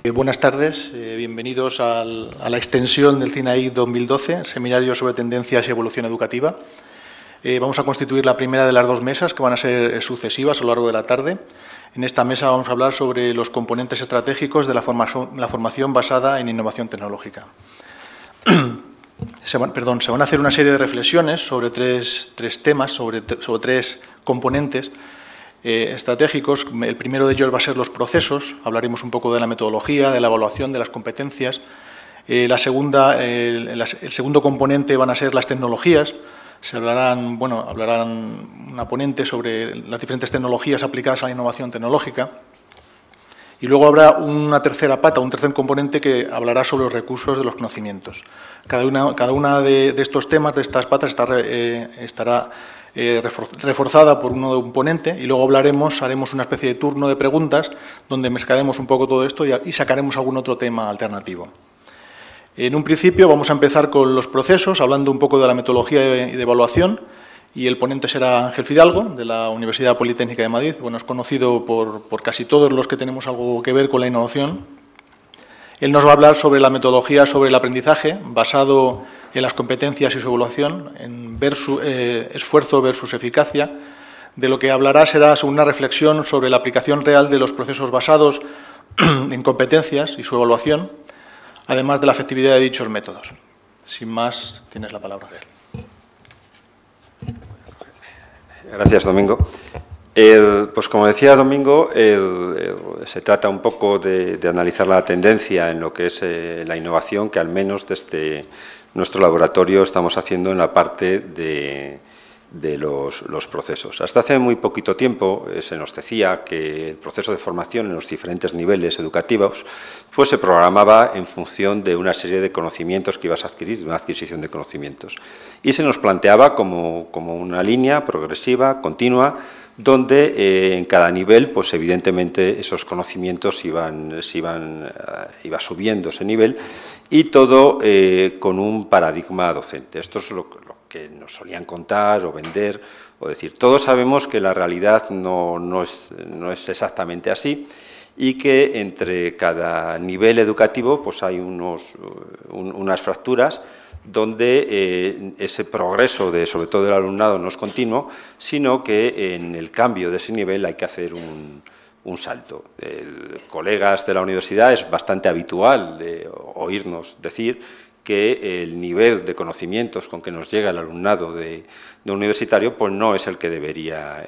Buenas tardes, bienvenidos a la extensión del CINAIC 2012, Seminario sobre Tendencias y Evolución Educativa. Vamos a constituir la primera de las dos mesas que van a ser sucesivas a lo largo de la tarde. En esta mesa vamos a hablar sobre los componentes estratégicos de la formación basada en innovación tecnológica. Se van a hacer una serie de reflexiones sobre tres temas, sobre tres componentes estratégicos. El primero de ellos va a ser los procesos. Hablaremos un poco de la metodología, de la evaluación, de las competencias. El segundo componente van a ser las tecnologías. Hablarán una ponente sobre las diferentes tecnologías aplicadas a la innovación tecnológica. Y luego habrá una tercera pata, un tercer componente que hablará sobre los recursos de los conocimientos. Cada una de estos temas, de estas patas, estará reforzada por un ponente, y luego haremos una especie de turno de preguntas donde mezclaremos un poco todo esto y sacaremos algún otro tema alternativo. En un principio vamos a empezar con los procesos, hablando un poco de la metodología y de evaluación, y el ponente será Ángel Fidalgo, de la Universidad Politécnica de Madrid. Bueno, es conocido por casi todos los que tenemos algo que ver con la innovación. Él nos va a hablar sobre la metodología, sobre el aprendizaje, basado en las competencias y su evaluación, en esfuerzo versus eficacia. De lo que hablará será sobre una reflexión sobre la aplicación real de los procesos basados en competencias y su evaluación, además de la efectividad de dichos métodos. Sin más, tienes la palabra, Ángel. Gracias, Domingo. Pues como decía Domingo, se trata un poco de analizar la tendencia en lo que es la innovación, que al menos desde nuestro laboratorio estamos haciendo en la parte de los procesos. Hasta hace muy poquito tiempo se nos decía que el proceso de formación en los diferentes niveles educativos pues se programaba en función de una serie de conocimientos que ibas a adquirir, de una adquisición de conocimientos. Y se nos planteaba como una línea progresiva, continua, donde en cada nivel, pues evidentemente esos conocimientos iba subiendo ese nivel, y todo con un paradigma docente. Esto es lo que nos solían contar o vender o decir. Todos sabemos que la realidad no es exactamente así, y que entre cada nivel educativo pues hay unas fracturas donde ese progreso, sobre todo del alumnado, no es continuo, sino que en el cambio de ese nivel hay que hacer un salto. Colegas de la universidad es bastante habitual oírnos decir que el nivel de conocimientos con que nos llega el alumnado de universitario pues no es el que debería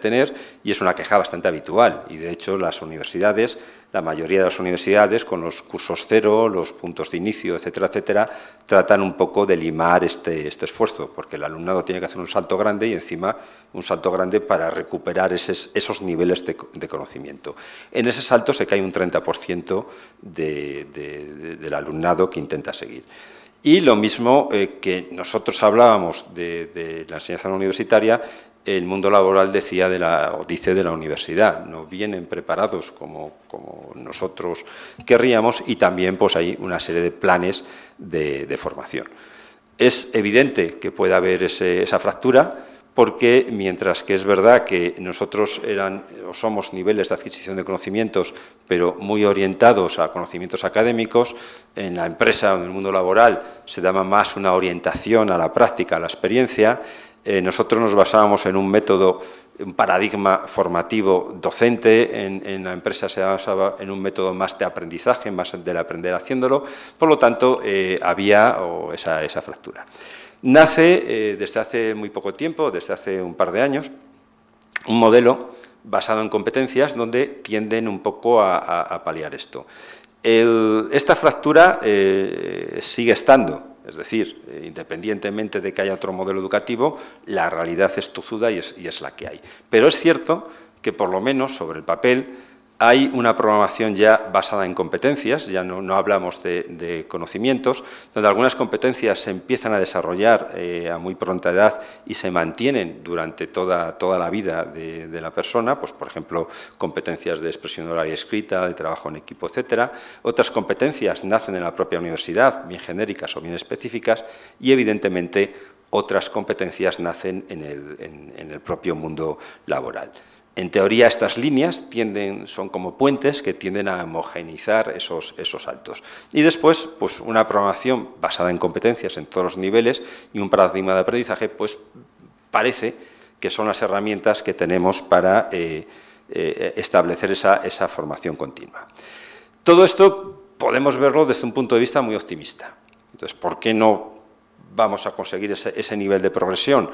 tener, y es una queja bastante habitual. Y de hecho las universidades, la mayoría de las universidades, con los cursos cero, los puntos de inicio, etcétera, etcétera, tratan un poco de limar este esfuerzo, porque el alumnado tiene que hacer un salto grande, y encima un salto grande para recuperar esos niveles de conocimiento. En ese salto se cae un 30% del alumnado que intenta seguir. Y lo mismo que nosotros hablábamos de la enseñanza universitaria, el mundo laboral dice de la universidad. No vienen preparados como nosotros querríamos, y también pues hay una serie de planes de formación. Es evidente que puede haber esa fractura, porque mientras que es verdad que nosotros somos niveles de adquisición de conocimientos, pero muy orientados a conocimientos académicos, en la empresa o en el mundo laboral se daba más una orientación a la práctica, a la experiencia. Nosotros nos basábamos en un método, un paradigma formativo docente. En la empresa se basaba en un método más de aprendizaje, más del aprender haciéndolo. Por lo tanto, había esa fractura. Nace desde hace muy poco tiempo, desde hace un par de años, un modelo basado en competencias donde tienden un poco a paliar esto. Esta fractura sigue estando. Es decir, independientemente de que haya otro modelo educativo, la realidad es tozuda y es la que hay. Pero es cierto que, por lo menos sobre el papel, hay una programación ya basada en competencias, ya no hablamos de conocimientos, donde algunas competencias se empiezan a desarrollar a muy pronta edad y se mantienen durante toda la vida de la persona, pues por ejemplo, competencias de expresión oral y escrita, de trabajo en equipo, etcétera. Otras competencias nacen en la propia universidad, bien genéricas o bien específicas, y evidentemente otras competencias nacen en el propio mundo laboral. En teoría, estas líneas son como puentes que tienden a homogeneizar esos saltos. Y después, pues una programación basada en competencias en todos los niveles y un paradigma de aprendizaje, pues parece que son las herramientas que tenemos para establecer esa formación continua. Todo esto podemos verlo desde un punto de vista muy optimista. Entonces, ¿por qué no vamos a conseguir ese nivel de progresión?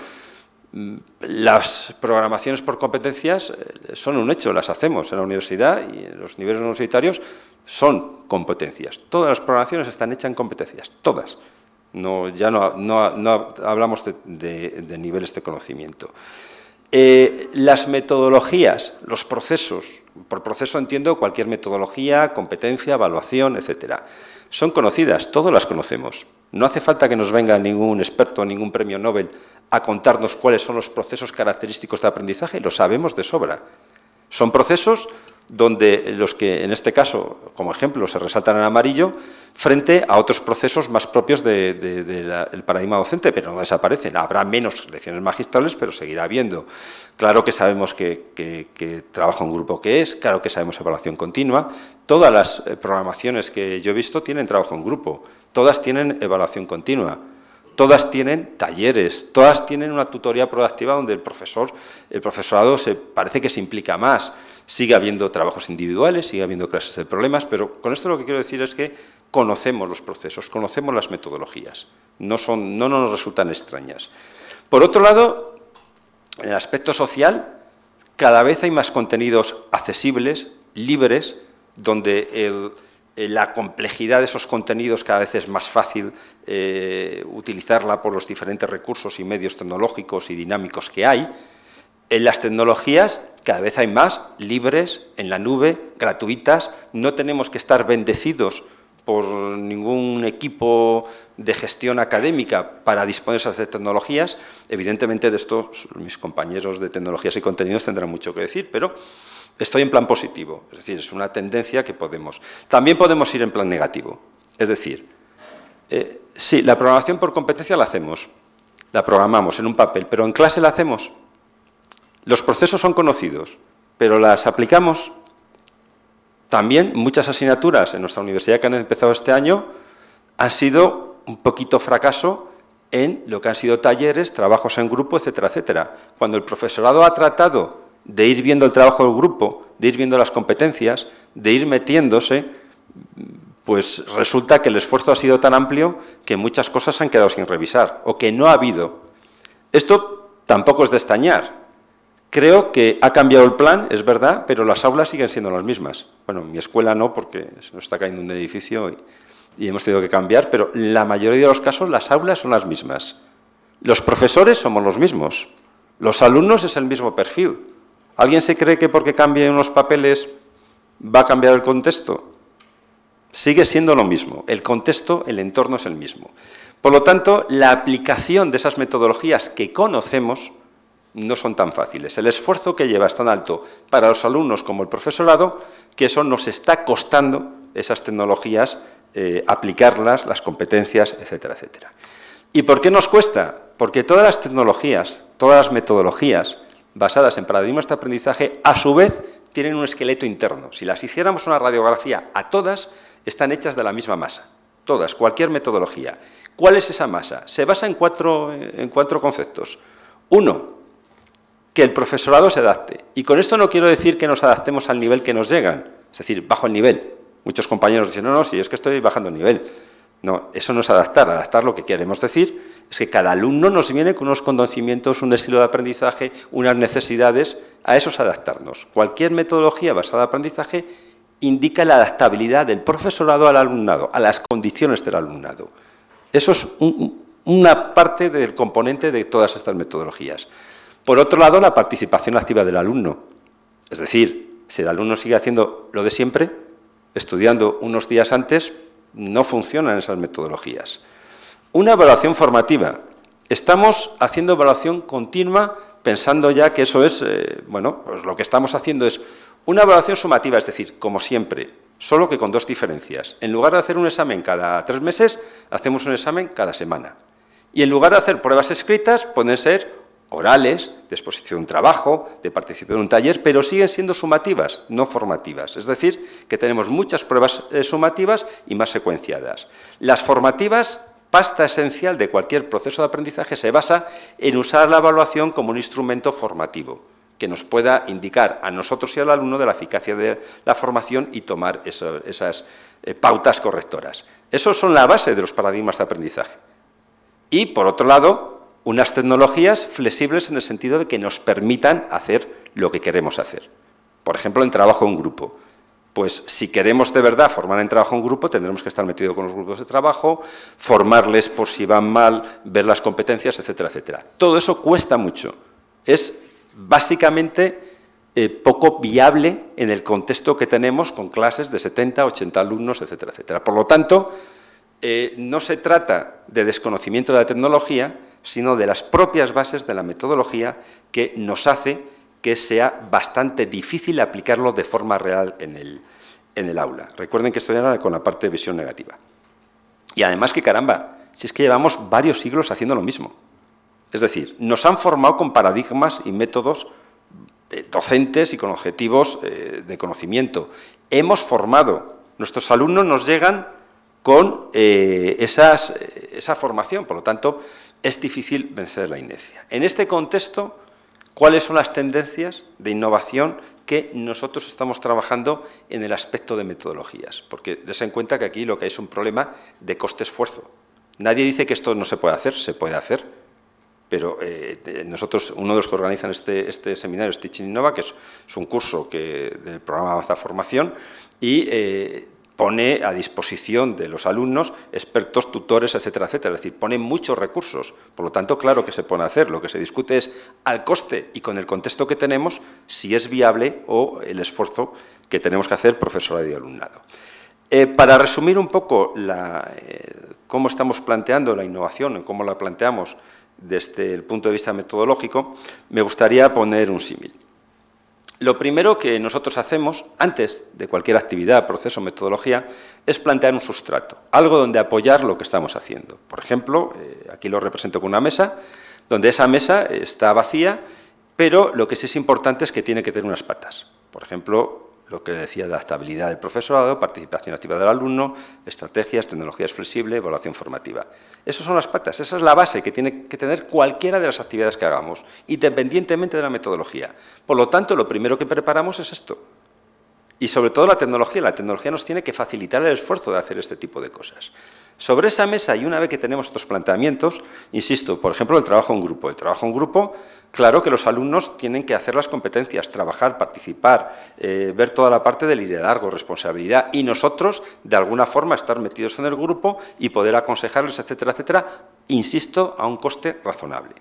Las programaciones por competencias son un hecho, las hacemos en la universidad y en los niveles universitarios son competencias. Todas las programaciones están hechas en competencias, todas. Ya no hablamos de niveles de conocimiento. Las metodologías, los procesos, por proceso entiendo cualquier metodología, competencia, evaluación, etcétera. Son conocidas, todas las conocemos. No hace falta que nos venga ningún experto, ningún premio Nobel a contarnos cuáles son los procesos característicos de aprendizaje, lo sabemos de sobra. Son procesos donde los que, en este caso, como ejemplo, se resaltan en amarillo, frente a otros procesos más propios del paradigma docente, pero no desaparecen. Habrá menos lecciones magistrales, pero seguirá habiendo. Claro que sabemos que trabajo en grupo qué es, claro que sabemos evaluación continua. Todas las programaciones que yo he visto tienen trabajo en grupo, todas tienen evaluación continua. Todas tienen talleres, todas tienen una tutoría proactiva donde el profesorado parece que se implica más. Sigue habiendo trabajos individuales, sigue habiendo clases de problemas, pero con esto lo que quiero decir es que conocemos los procesos, conocemos las metodologías, no nos resultan extrañas. Por otro lado, en el aspecto social, cada vez hay más contenidos accesibles, libres, donde la complejidad de esos contenidos cada vez es más fácil utilizarla por los diferentes recursos y medios tecnológicos y dinámicos que hay. En las tecnologías cada vez hay más libres, en la nube, gratuitas. No tenemos que estar bendecidos por ningún equipo de gestión académica para disponer de esas tecnologías. Evidentemente de esto mis compañeros de tecnologías y contenidos tendrán mucho que decir, pero estoy en plan positivo, es decir, es una tendencia que podemos. También podemos ir en plan negativo, es decir, sí, la programación por competencia la hacemos, la programamos en un papel, pero en clase la hacemos. Los procesos son conocidos, pero las aplicamos. También muchas asignaturas en nuestra universidad que han empezado este año han sido un poquito fracaso en lo que han sido talleres, trabajos en grupo, etcétera, etcétera. Cuando el profesorado ha tratado de ir viendo el trabajo del grupo, de ir viendo las competencias, de ir metiéndose, pues resulta que el esfuerzo ha sido tan amplio que muchas cosas han quedado sin revisar o que no ha habido. Esto tampoco es de extrañar. Creo que ha cambiado el plan, es verdad, pero las aulas siguen siendo las mismas. Bueno, en mi escuela no, porque se nos está cayendo un edificio y hemos tenido que cambiar, pero en la mayoría de los casos las aulas son las mismas. Los profesores somos los mismos. Los alumnos es el mismo perfil. ¿Alguien se cree que porque cambien unos papeles va a cambiar el contexto? Sigue siendo lo mismo. El contexto, el entorno es el mismo. Por lo tanto, la aplicación de esas metodologías que conocemos no son tan fáciles. El esfuerzo que lleva es tan alto para los alumnos como el profesorado que eso nos está costando, esas tecnologías, aplicarlas, las competencias, etcétera, etcétera. ¿Y por qué nos cuesta? Porque todas las tecnologías, todas las metodologías basadas en paradigmas de aprendizaje, a su vez, tienen un esqueleto interno. Si las hiciéramos una radiografía a todas, están hechas de la misma masa. Todas, cualquier metodología. ¿Cuál es esa masa? Se basa en cuatro conceptos. Uno, que el profesorado se adapte. Y con esto no quiero decir que nos adaptemos al nivel que nos llegan, es decir, bajo el nivel. Muchos compañeros dicen, no, si es que estoy bajando el nivel. No, eso no es adaptar. Adaptar lo que queremos decir es que cada alumno nos viene con unos conocimientos, un estilo de aprendizaje, unas necesidades, a esos adaptarnos. Cualquier metodología basada en aprendizaje indica la adaptabilidad del profesorado al alumnado, a las condiciones del alumnado. Eso es una parte del componente de todas estas metodologías. Por otro lado, la participación activa del alumno. Es decir, si el alumno sigue haciendo lo de siempre, estudiando unos días antes, no funcionan esas metodologías. Una evaluación formativa. Estamos haciendo evaluación continua pensando ya que eso es, bueno, pues lo que estamos haciendo es una evaluación sumativa, es decir, como siempre, solo que con dos diferencias. En lugar de hacer un examen cada 3 meses, hacemos un examen cada semana. Y en lugar de hacer pruebas escritas, pueden ser orales, de exposición de un trabajo, de participación en un taller, pero siguen siendo sumativas, no formativas. Es decir, que tenemos muchas pruebas sumativas y más secuenciadas. Las formativas, pasta esencial de cualquier proceso de aprendizaje, se basa en usar la evaluación como un instrumento formativo, que nos pueda indicar a nosotros y al alumno de la eficacia de la formación y tomar esas pautas correctoras. Esos son la base de los paradigmas de aprendizaje. Y, por otro lado, unas tecnologías flexibles en el sentido de que nos permitan hacer lo que queremos hacer. Por ejemplo, en trabajo en grupo. Pues si queremos de verdad formar en trabajo en grupo, tendremos que estar metidos con los grupos de trabajo, formarles por si van mal, ver las competencias, etcétera, etcétera. Todo eso cuesta mucho. Es básicamente poco viable en el contexto que tenemos con clases de 70, 80 alumnos, etcétera, etcétera. Por lo tanto, no se trata de desconocimiento de la tecnología, sino de las propias bases de la metodología que nos hace que sea bastante difícil aplicarlo de forma real en el aula. Recuerden que estoy ahora con la parte de visión negativa. Y además que, caramba, si es que llevamos varios siglos haciendo lo mismo. Es decir, nos han formado con paradigmas y métodos docentes y con objetivos de conocimiento. Hemos formado, nuestros alumnos nos llegan con esa formación, por lo tanto, es difícil vencer la inercia. En este contexto, ¿cuáles son las tendencias de innovación que nosotros estamos trabajando en el aspecto de metodologías? Porque des en cuenta que aquí lo que hay es un problema de coste-esfuerzo. Nadie dice que esto no se puede hacer, pero nosotros, uno de los que organizan este seminario es Teaching Innova, que es un curso del programa Avanza Formación, y pone a disposición de los alumnos expertos, tutores, etcétera, etcétera. Es decir, pone muchos recursos. Por lo tanto, claro que se puede hacer. Lo que se discute es al coste y con el contexto que tenemos, si es viable o el esfuerzo que tenemos que hacer profesorado y alumnado. Para resumir un poco cómo estamos planteando la innovación, cómo la planteamos desde el punto de vista metodológico, me gustaría poner un símil. Lo primero que nosotros hacemos, antes de cualquier actividad, proceso, metodología, es plantear un sustrato, algo donde apoyar lo que estamos haciendo. Por ejemplo, aquí lo represento con una mesa, donde esa mesa está vacía, pero lo que sí es importante es que tiene que tener unas patas. Por ejemplo, lo que decía de adaptabilidad del profesorado, participación activa del alumno, estrategias, tecnologías flexibles, evaluación formativa. Esas son las patas, esa es la base que tiene que tener cualquiera de las actividades que hagamos, independientemente de la metodología. Por lo tanto, lo primero que preparamos es esto. Y sobre todo la tecnología nos tiene que facilitar el esfuerzo de hacer este tipo de cosas. Sobre esa mesa, y una vez que tenemos estos planteamientos, insisto, por ejemplo, el trabajo en grupo. El trabajo en grupo, claro que los alumnos tienen que hacer las competencias, trabajar, participar, ver toda la parte del liderazgo, responsabilidad, y nosotros, de alguna forma, estar metidos en el grupo y poder aconsejarles, etcétera, etcétera, insisto, a un coste razonable.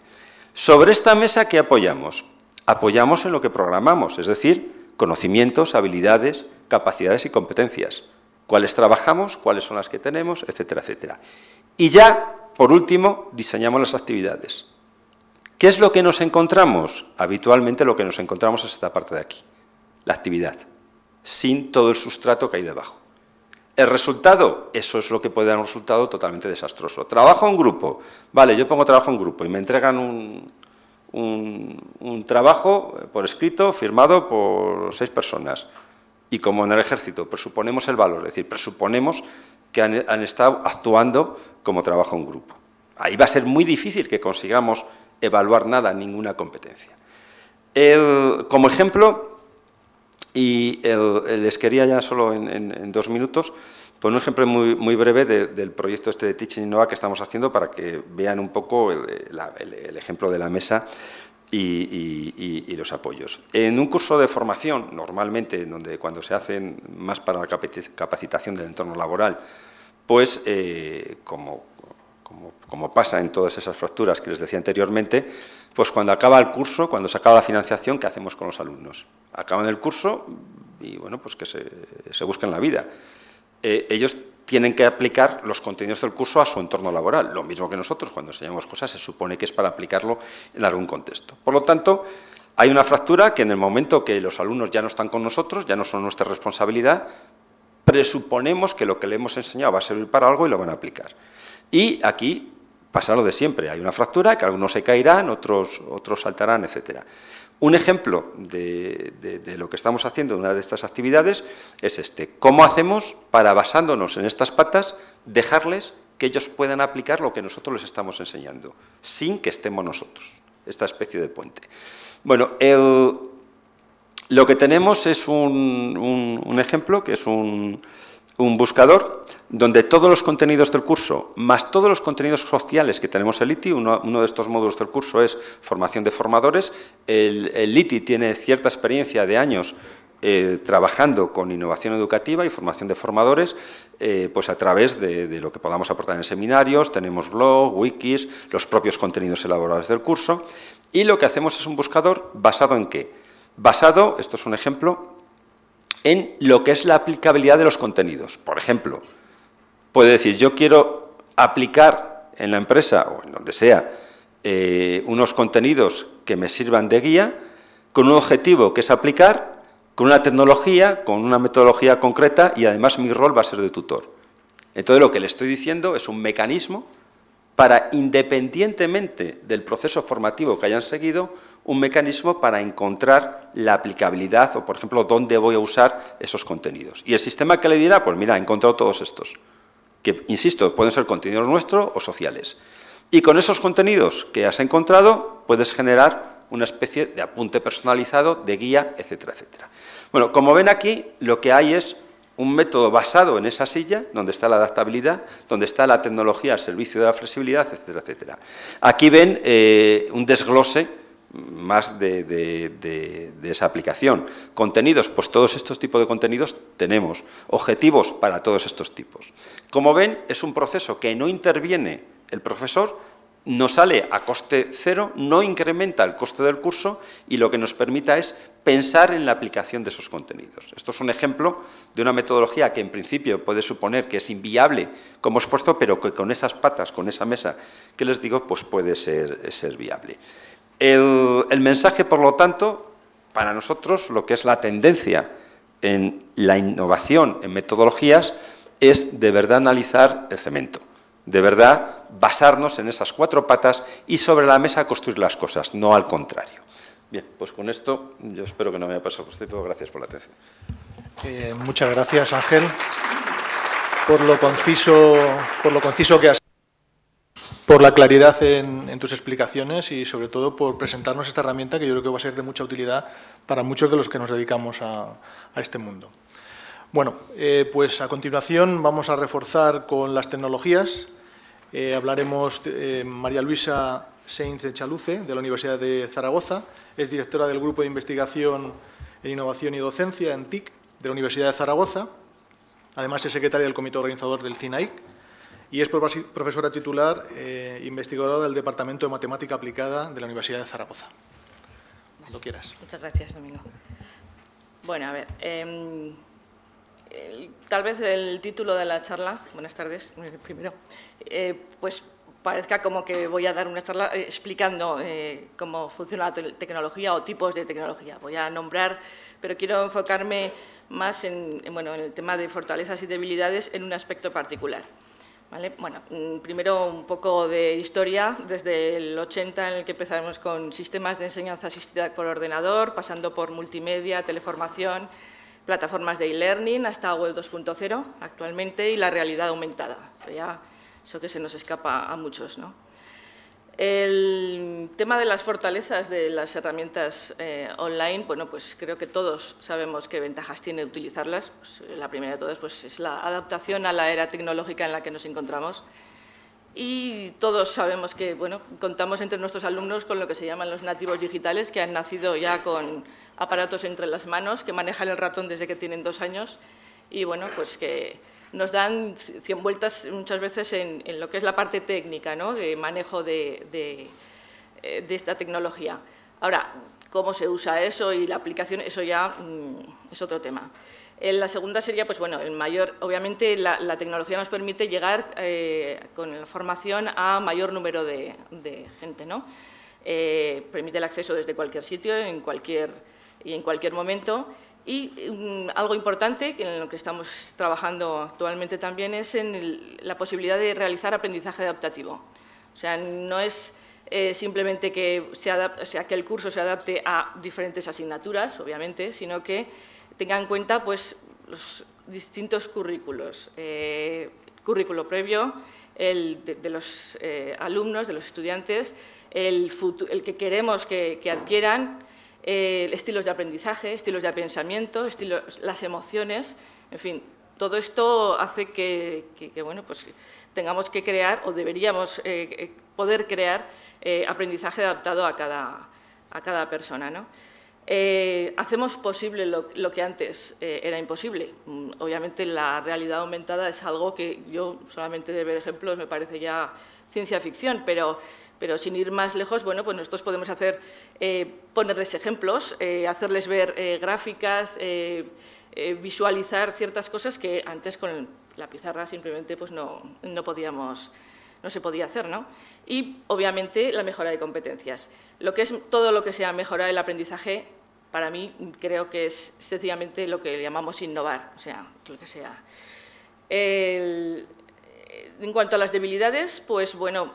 Sobre esta mesa, ¿qué apoyamos? Apoyamos en lo que programamos, es decir, conocimientos, habilidades, capacidades y competencias. ¿Cuáles trabajamos? ¿Cuáles son las que tenemos? Etcétera, etcétera. Y ya, por último, diseñamos las actividades. ¿Qué es lo que nos encontramos? Habitualmente lo que nos encontramos es esta parte de aquí, la actividad, sin todo el sustrato que hay debajo. ¿El resultado? Eso es lo que puede dar un resultado totalmente desastroso. Trabajo en grupo. Vale, yo pongo trabajo en grupo y me entregan un trabajo por escrito firmado por 6 personas. Y como en el ejército, presuponemos el valor, es decir, presuponemos que han estado actuando como trabajo en grupo. Ahí va a ser muy difícil que consigamos evaluar nada, ninguna competencia. Como ejemplo, y les quería ya solo en 2 minutos, poner un ejemplo muy breve del proyecto este de Teaching Innova que estamos haciendo para que vean un poco el ejemplo de la mesa y los apoyos. En un curso de formación, normalmente, donde cuando se hacen más para la capacitación del entorno laboral, pues como pasa en todas esas fracturas que les decía anteriormente, pues cuando acaba el curso, cuando se acaba la financiación, ¿qué hacemos con los alumnos? Acaban el curso y, bueno, pues que se busquen la vida. Ellos tienen que aplicar los contenidos del curso a su entorno laboral. Lo mismo que nosotros, cuando enseñamos cosas, se supone que es para aplicarlo en algún contexto. Por lo tanto, hay una fractura que en el momento que los alumnos ya no están con nosotros, ya no son nuestra responsabilidad, presuponemos que lo que le hemos enseñado va a servir para algo y lo van a aplicar. Y aquí pasa lo de siempre. Hay una fractura, que algunos se caerán, otros saltarán, etcétera. Un ejemplo de lo que estamos haciendo, una de estas actividades, es este. ¿Cómo hacemos para, basándonos en estas patas, dejarles que ellos puedan aplicar lo que nosotros les estamos enseñando, sin que estemos nosotros, esta especie de puente? Bueno, lo que tenemos es un ejemplo, que es un buscador, donde todos los contenidos del curso, más todos los contenidos sociales que tenemos en LITI, uno de estos módulos del curso es formación de formadores. El LITI tiene cierta experiencia de años trabajando con innovación educativa y formación de formadores, pues a través de lo que podamos aportar en seminarios, tenemos blog, wikis, los propios contenidos elaborados del curso, y lo que hacemos es un buscador basado en ¿qué? Basado, esto es un ejemplo, en lo que es la aplicabilidad de los contenidos. Por ejemplo, puede decir, yo quiero aplicar en la empresa o en donde sea unos contenidos que me sirvan de guía con un objetivo que es aplicar, con una tecnología, con una metodología concreta, y además mi rol va a ser de tutor. Entonces, lo que le estoy diciendo es un mecanismo para, independientemente del proceso formativo que hayan seguido, un mecanismo para encontrar la aplicabilidad o, por ejemplo, dónde voy a usar esos contenidos. Y el sistema que le dirá, pues mira, he encontrado todos estos, que, insisto, pueden ser contenidos nuestros o sociales. Y con esos contenidos que has encontrado, puedes generar una especie de apunte personalizado, de guía, etcétera, etcétera. Bueno, como ven aquí, lo que hay es un método basado en esa silla, donde está la adaptabilidad, donde está la tecnología al servicio de la flexibilidad, etcétera, etcétera. Aquí ven un desglose más de esa aplicación. Contenidos, pues todos estos tipos de contenidos tenemos. Objetivos para todos estos tipos. Como ven, es un proceso que no interviene el profesor, nos sale a coste cero, no incrementa el coste del curso y lo que nos permita es pensar en la aplicación de esos contenidos. Esto es un ejemplo de una metodología que en principio puede suponer que es inviable como esfuerzo, pero que con esas patas, con esa mesa que les digo, pues puede ser viable. El mensaje, por lo tanto, para nosotros, lo que es la tendencia en la innovación en metodologías es de verdad analizar el cemento. De verdad, basarnos en esas 4 patas y sobre la mesa construir las cosas, no al contrario. Bien, pues con esto yo espero que no me haya pasado por tiempo. Gracias por la atención. Muchas gracias, Ángel, por lo conciso que has, por la claridad en tus explicaciones y, sobre todo, por presentarnos esta herramienta que yo creo que va a ser de mucha utilidad para muchos de los que nos dedicamos a este mundo. Bueno, pues a continuación vamos a reforzar con las tecnologías. Hablaremos de María Luisa Sainz de Chaluce, de la Universidad de Zaragoza. Es directora del Grupo de Investigación en Innovación y Docencia, en TIC, de la Universidad de Zaragoza. Además, es secretaria del comité organizador del CINAIC y es profesora titular investigadora del Departamento de Matemática Aplicada de la Universidad de Zaragoza. Cuando quieras. Muchas gracias, Domingo. Bueno, a ver, tal vez el título de la charla, buenas tardes, primero, pues parezca como que voy a dar una charla explicando cómo funciona la tecnología o tipos de tecnología. Voy a nombrar, pero quiero enfocarme más en el tema de fortalezas y debilidades en un aspecto particular. ¿Vale? Bueno, primero un poco de historia, desde el 80 en el que empezamos con sistemas de enseñanza asistida por ordenador, pasando por multimedia, teleformación, plataformas de e-learning, hasta Web 2.0 actualmente y la realidad aumentada. Eso que se nos escapa a muchos, ¿no? El tema de las fortalezas de las herramientas online, bueno, pues creo que todos sabemos qué ventajas tiene utilizarlas. Pues, la primera de todas pues, es la adaptación a la era tecnológica en la que nos encontramos. Y todos sabemos que, bueno, contamos entre nuestros alumnos con lo que se llaman los nativos digitales, que han nacido ya con aparatos entre las manos, que manejan el ratón desde que tienen 2 años y, bueno, pues que nos dan 100 vueltas muchas veces en lo que es la parte técnica, ¿no?, de manejo de esta tecnología. Ahora, cómo se usa eso y la aplicación, eso ya es otro tema. La segunda sería, pues bueno, obviamente la tecnología nos permite llegar con la formación a mayor número de gente, ¿no? Permite el acceso desde cualquier sitio, en cualquier momento. Y algo importante, en lo que estamos trabajando actualmente también, es en la posibilidad de realizar aprendizaje adaptativo. O sea, no es simplemente que que el curso se adapte a diferentes asignaturas, obviamente, sino que tenga en cuenta pues, los distintos currículos. Currículo previo, el de los alumnos, de los estudiantes, el que queremos que adquieran, estilos de aprendizaje, estilos de pensamiento, las emociones, en fin, todo esto hace que bueno, pues, tengamos que crear o deberíamos poder crear aprendizaje adaptado a cada persona, ¿no? Hacemos posible lo que antes era imposible. Obviamente, la realidad aumentada es algo que yo, solamente de ver ejemplos, me parece ya ciencia ficción, pero sin ir más lejos, bueno, pues nosotros podemos hacer, ponerles ejemplos, hacerles ver gráficas, visualizar ciertas cosas que antes con la pizarra simplemente pues no se podía hacer, ¿no? Y, obviamente, la mejora de competencias. Todo lo que sea mejorar el aprendizaje, para mí, creo que es sencillamente lo que llamamos innovar, o sea, lo que sea. En cuanto a las debilidades, pues, bueno,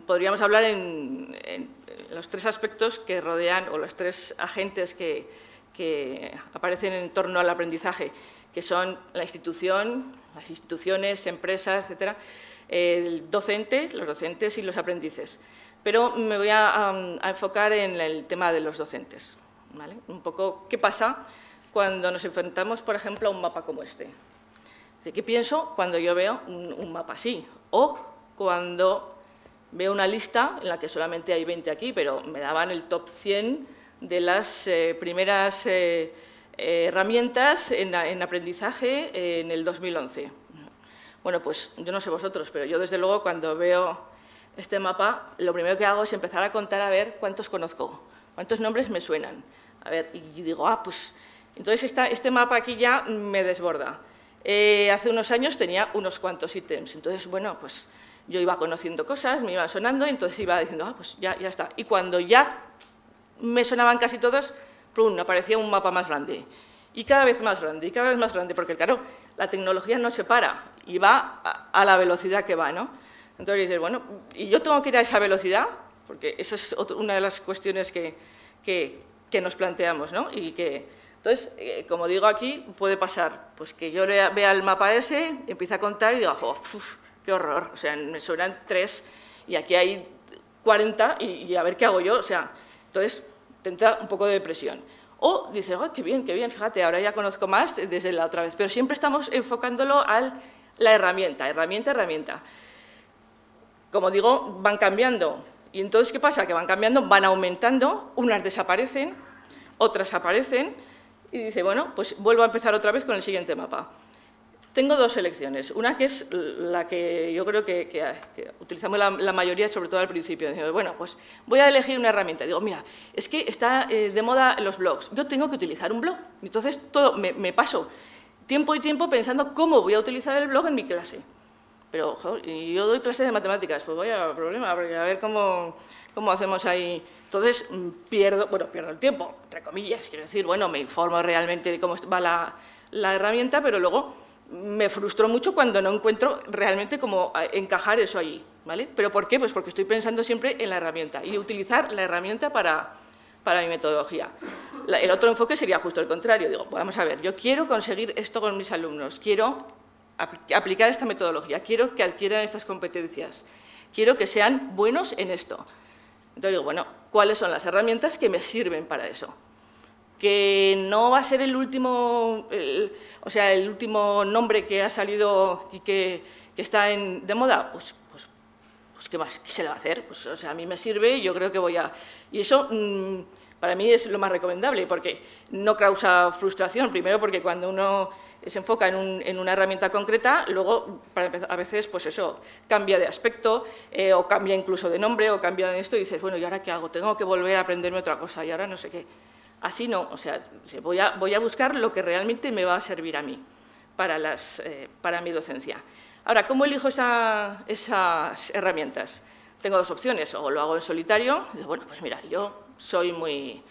podríamos hablar en los tres aspectos que rodean, o los tres agentes que aparecen en torno al aprendizaje, que son la institución, las instituciones, empresas, etcétera, el docente, los docentes y los aprendices. Pero me voy a enfocar en el tema de los docentes, ¿vale? Un poco, ¿qué pasa cuando nos enfrentamos, por ejemplo, a un mapa como este? ¿De qué pienso cuando yo veo un mapa así? O cuando veo una lista en la que solamente hay 20 aquí, pero me daban el top 100 de las primeras herramientas en aprendizaje en el 2011. Bueno, pues yo no sé vosotros, pero yo desde luego cuando veo este mapa, lo primero que hago es empezar a contar a ver cuántos conozco, cuántos nombres me suenan. A ver, y digo, pues entonces este mapa aquí ya me desborda. Hace unos años tenía unos cuantos ítems, entonces, bueno, pues yo iba conociendo cosas, me iba sonando, y entonces iba diciendo, pues ya está. Y cuando ya me sonaban casi todos, ¡plum!, aparecía un mapa más grande. Y cada vez más grande, y cada vez más grande, porque, claro, la tecnología no se para y va a la velocidad que va, ¿no? Entonces dices, bueno, ¿y yo tengo que ir a esa velocidad? Porque esa es una de las cuestiones que nos planteamos, ¿no? Y entonces, como digo aquí, puede pasar pues que yo vea el mapa ese, empiece a contar y digo, ¡qué horror! O sea, me sobran 3 y aquí hay 40 y a ver qué hago yo. O sea, entonces te entra un poco de depresión. O dices, qué bien, fíjate, ahora ya conozco más desde la otra vez. Pero siempre estamos enfocándolo a la herramienta. Como digo, van cambiando. Y entonces, ¿qué pasa? Que van cambiando, van aumentando, unas desaparecen, otras aparecen, y dice, bueno, pues vuelvo a empezar otra vez con el siguiente mapa. Tengo dos selecciones. Una que es la que yo creo que utilizamos la mayoría, sobre todo al principio. Digo, bueno, pues voy a elegir una herramienta. Digo, mira, es que está de moda los blogs. Yo tengo que utilizar un blog. Entonces, me paso tiempo y tiempo pensando cómo voy a utilizar el blog en mi clase. Pero, joder, y yo doy clases de matemáticas, pues vaya problema, porque a ver cómo hacemos ahí. Entonces, pierdo el tiempo, entre comillas, quiero decir, bueno, me informo realmente de cómo va la herramienta, pero luego me frustro mucho cuando no encuentro realmente cómo encajar eso allí, ¿vale? ¿Pero por qué? Pues porque estoy pensando siempre en la herramienta y utilizar la herramienta para mi metodología. El otro enfoque sería justo el contrario. Digo, vamos a ver, yo quiero conseguir esto con mis alumnos, quiero aplicar esta metodología, quiero que adquieran estas competencias, quiero que sean buenos en esto. Entonces digo, bueno, ¿cuáles son las herramientas que me sirven para eso? Que no va a ser el último nombre que ha salido y que está de moda, pues ¿qué más? ¿Qué se le va a hacer? Pues, o sea, a mí me sirve y yo creo que voy a... Y eso para mí es lo más recomendable, porque no causa frustración. Primero, porque cuando uno se enfoca en una herramienta concreta, luego, a veces, pues eso, cambia de aspecto, o cambia incluso de nombre, o cambia de esto, y dices, bueno, ¿y ahora qué hago? Tengo que volver a aprenderme otra cosa, y ahora no sé qué. Así no, o sea, voy a buscar lo que realmente me va a servir a mí para mi docencia. Ahora, ¿cómo elijo esas herramientas? Tengo dos opciones, o lo hago en solitario, y digo, bueno, pues mira, yo soy muy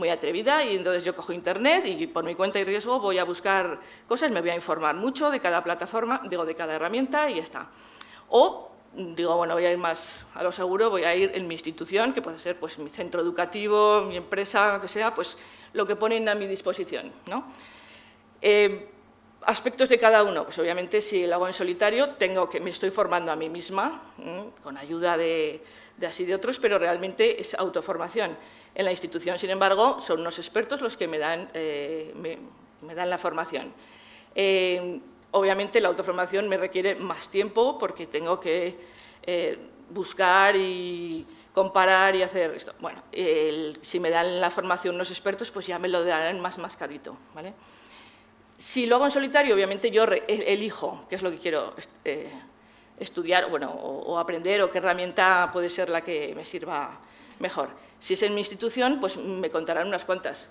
atrevida y entonces yo cojo Internet y por mi cuenta y riesgo voy a buscar cosas, me voy a informar mucho de cada plataforma, de cada herramienta y ya está. O digo, bueno, voy a ir más a lo seguro, voy a ir en mi institución, que puede ser pues mi centro educativo, mi empresa, lo que sea, pues lo que ponen a mi disposición, ¿no? Aspectos de cada uno, pues obviamente si lo hago en solitario me estoy formando a mí misma, con ayuda de otros, pero realmente es autoformación. En la institución, sin embargo, son unos expertos los que me dan la formación. Obviamente la autoformación me requiere más tiempo porque tengo que buscar y comparar y hacer esto. Bueno, si me dan la formación unos expertos, pues ya me lo darán más carito, ¿vale? Si lo hago en solitario, obviamente yo elijo qué es lo que quiero estudiar, bueno, o aprender, o qué herramienta puede ser la que me sirva mejor. Si es en mi institución, pues me contarán unas cuantas.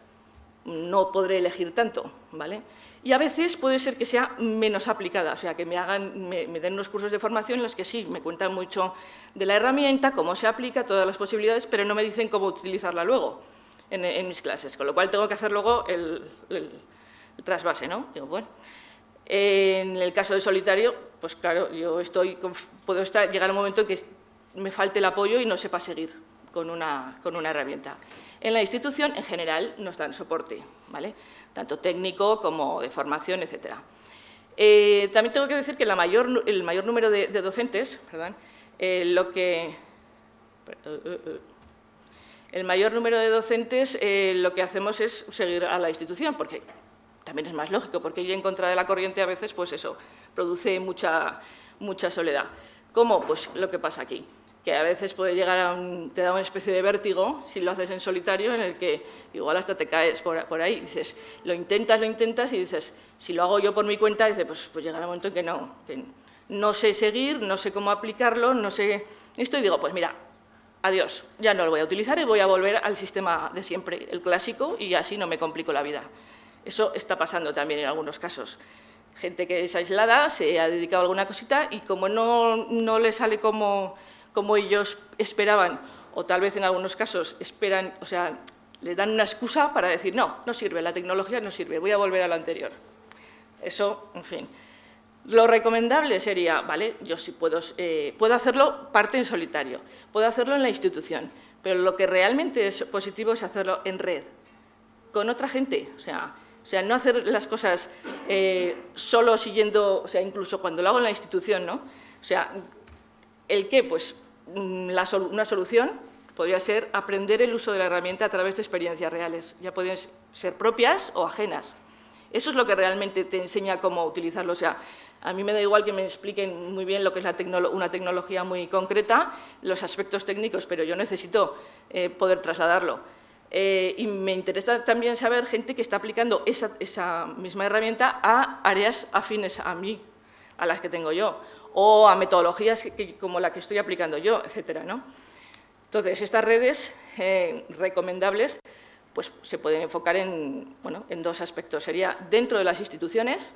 No podré elegir tanto, ¿vale? Y a veces puede ser que sea menos aplicada, o sea, que me den unos cursos de formación en los que sí, me cuentan mucho de la herramienta, cómo se aplica, todas las posibilidades, pero no me dicen cómo utilizarla luego en mis clases, con lo cual tengo que hacer luego el trasvase, ¿no? Digo, bueno, en el caso de solitario, pues claro, puedo llegar un momento en que me falte el apoyo y no sepa seguir con una herramienta. En la institución, en general, nos dan soporte, ¿vale? Tanto técnico como de formación, etc. También tengo que decir que el mayor número de docentes, perdón, el mayor número de docentes lo que hacemos es seguir a la institución, porque también es más lógico, porque ir en contra de la corriente a veces, pues eso, produce mucha soledad. ¿Cómo? Pues lo que pasa aquí, que a veces puede llegar te da una especie de vértigo si lo haces en solitario, en el que igual hasta te caes por ahí. Dices, lo intentas y dices, si lo hago yo por mi cuenta, dices, pues llegará un momento en que no sé seguir, no sé cómo aplicarlo, no sé esto, y digo, pues mira, adiós, ya no lo voy a utilizar y voy a volver al sistema de siempre, el clásico, y así no me complico la vida. Eso está pasando también en algunos casos. Gente que es aislada, se ha dedicado a alguna cosita y como no le sale como ellos esperaban, o tal vez en algunos casos esperan, o sea, les dan una excusa para decir, no sirve, la tecnología no sirve, voy a volver a lo anterior. Eso, en fin. Lo recomendable sería, vale, yo sí puedo hacerlo parte en solitario, puedo hacerlo en la institución, pero lo que realmente es positivo es hacerlo en red, con otra gente, o sea, no hacer las cosas solo siguiendo, o sea, incluso cuando lo hago en la institución, ¿no? O sea, ¿el qué? Pues una solución podría ser aprender el uso de la herramienta a través de experiencias reales. Ya pueden ser propias o ajenas. Eso es lo que realmente te enseña cómo utilizarlo. O sea, a mí me da igual que me expliquen muy bien lo que es una tecnología muy concreta, los aspectos técnicos, pero yo necesito poder trasladarlo. Y me interesa también saber gente que está aplicando esa misma herramienta a áreas afines a mí, a las que tengo yo, o a metodologías como la que estoy aplicando yo, etcétera, ¿no? Entonces, estas redes recomendables pues, se pueden enfocar en dos aspectos. Sería dentro de las instituciones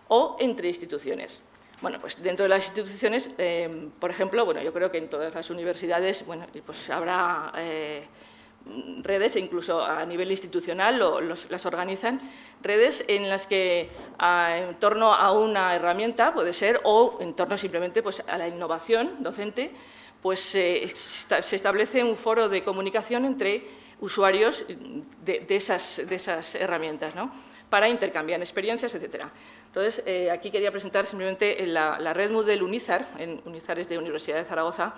o entre instituciones. Bueno, pues dentro de las instituciones, por ejemplo, bueno, yo creo que en todas las universidades pues habrá redes, e incluso a nivel institucional las organizan, redes en las que en torno a una herramienta, puede ser, o en torno simplemente pues, a la innovación docente, pues se establece un foro de comunicación entre usuarios de esas herramientas, ¿no? Para intercambiar experiencias, etcétera. Entonces, aquí quería presentar simplemente la red Moodle Unizar, Unizar es de Universidad de Zaragoza,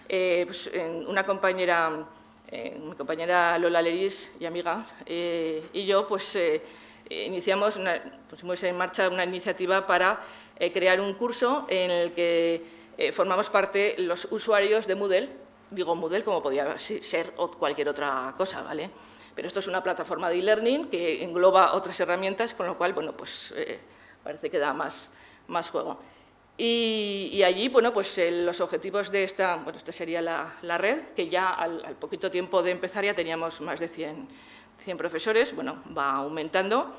pues, una compañera mi compañera Lola Lerís y amiga, y yo pues, pusimos en marcha una iniciativa para crear un curso en el que formamos parte los usuarios de Moodle. Digo Moodle como podía ser cualquier otra cosa, ¿vale? Pero esto es una plataforma de e-learning que engloba otras herramientas, con lo cual, bueno, pues parece que da más juego. Y allí, bueno, pues los objetivos de esta sería la red, que ya al poquito tiempo de empezar ya teníamos más de 100 profesores, bueno, va aumentando,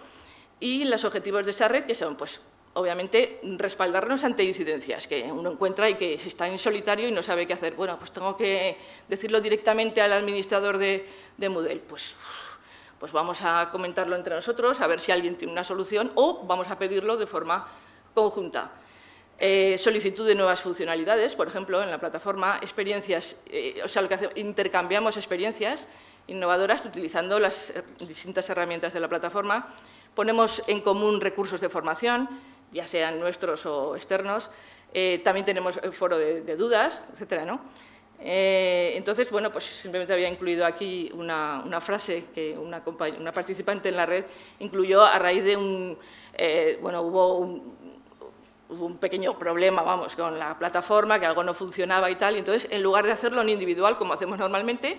y los objetivos de esa red que son, pues, obviamente, respaldarnos ante incidencias que uno encuentra y que se está en solitario y no sabe qué hacer. Bueno, pues tengo que decirlo directamente al administrador de Moodle, pues vamos a comentarlo entre nosotros, a ver si alguien tiene una solución, o vamos a pedirlo de forma conjunta. solicitud de nuevas funcionalidades, por ejemplo, en la plataforma, experiencias, o sea, lo que intercambiamos experiencias innovadoras utilizando las distintas herramientas de la plataforma, ponemos en común recursos de formación, ya sean nuestros o externos, también tenemos el foro de dudas, etcétera, ¿no? Entonces, bueno, pues simplemente había incluido aquí una frase que una participante en la red incluyó a raíz de hubo un pequeño problema, vamos, con la plataforma, que algo no funcionaba y tal, y entonces, en lugar de hacerlo en individual, como hacemos normalmente,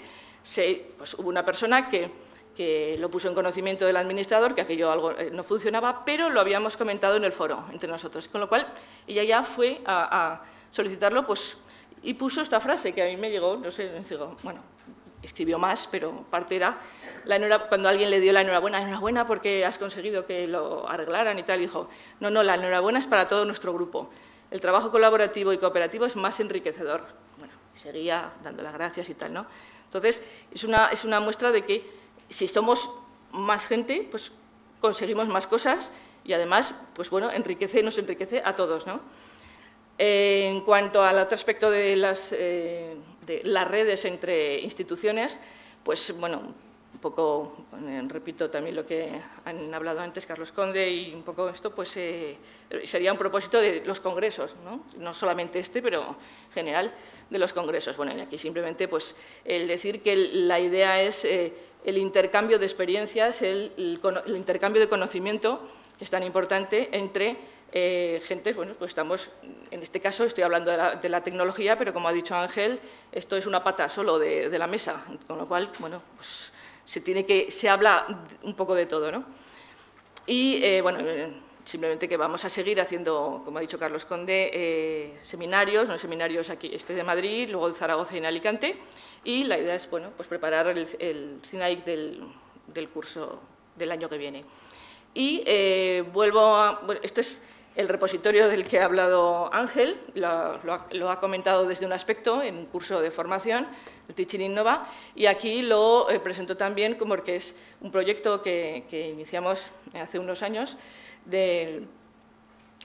pues, hubo una persona que lo puso en conocimiento del administrador, que aquello algo no funcionaba, pero lo habíamos comentado en el foro entre nosotros, con lo cual ella ya fue a solicitarlo, pues, y puso esta frase que a mí me llegó, no sé, digo, bueno, escribió más, pero parte era, cuando alguien le dio la enhorabuena porque has conseguido que lo arreglaran y tal, dijo, no, la enhorabuena es para todo nuestro grupo. El trabajo colaborativo y cooperativo es más enriquecedor. Bueno, seguía dando las gracias y tal, ¿no? Entonces, es una muestra de que si somos más gente, pues conseguimos más cosas y además, pues bueno, nos enriquece a todos, ¿no? En cuanto al otro aspecto de las redes entre instituciones, pues bueno, un poco, repito también lo que han hablado antes Carlos Conde y un poco esto, pues sería un propósito de los congresos, no solamente pero en general de los congresos. Bueno, y aquí simplemente pues el decir que la idea es el intercambio de experiencias, el intercambio de conocimiento, que es tan importante entre gente, bueno, pues estamos, en este caso estoy hablando de la tecnología, pero como ha dicho Ángel, esto es una pata solo de la mesa, con lo cual, bueno, pues se habla un poco de todo, ¿no? Y, bueno, simplemente que vamos a seguir haciendo, como ha dicho Carlos Conde, seminarios aquí, de Madrid, luego de Zaragoza y en Alicante, y la idea es, bueno, pues preparar el CINAIC del curso del año que viene. Y bueno, este es el repositorio del que ha hablado Ángel, lo ha comentado desde un aspecto en un curso de formación, el Teaching Innova, y aquí lo presento también como que es un proyecto que iniciamos hace unos años de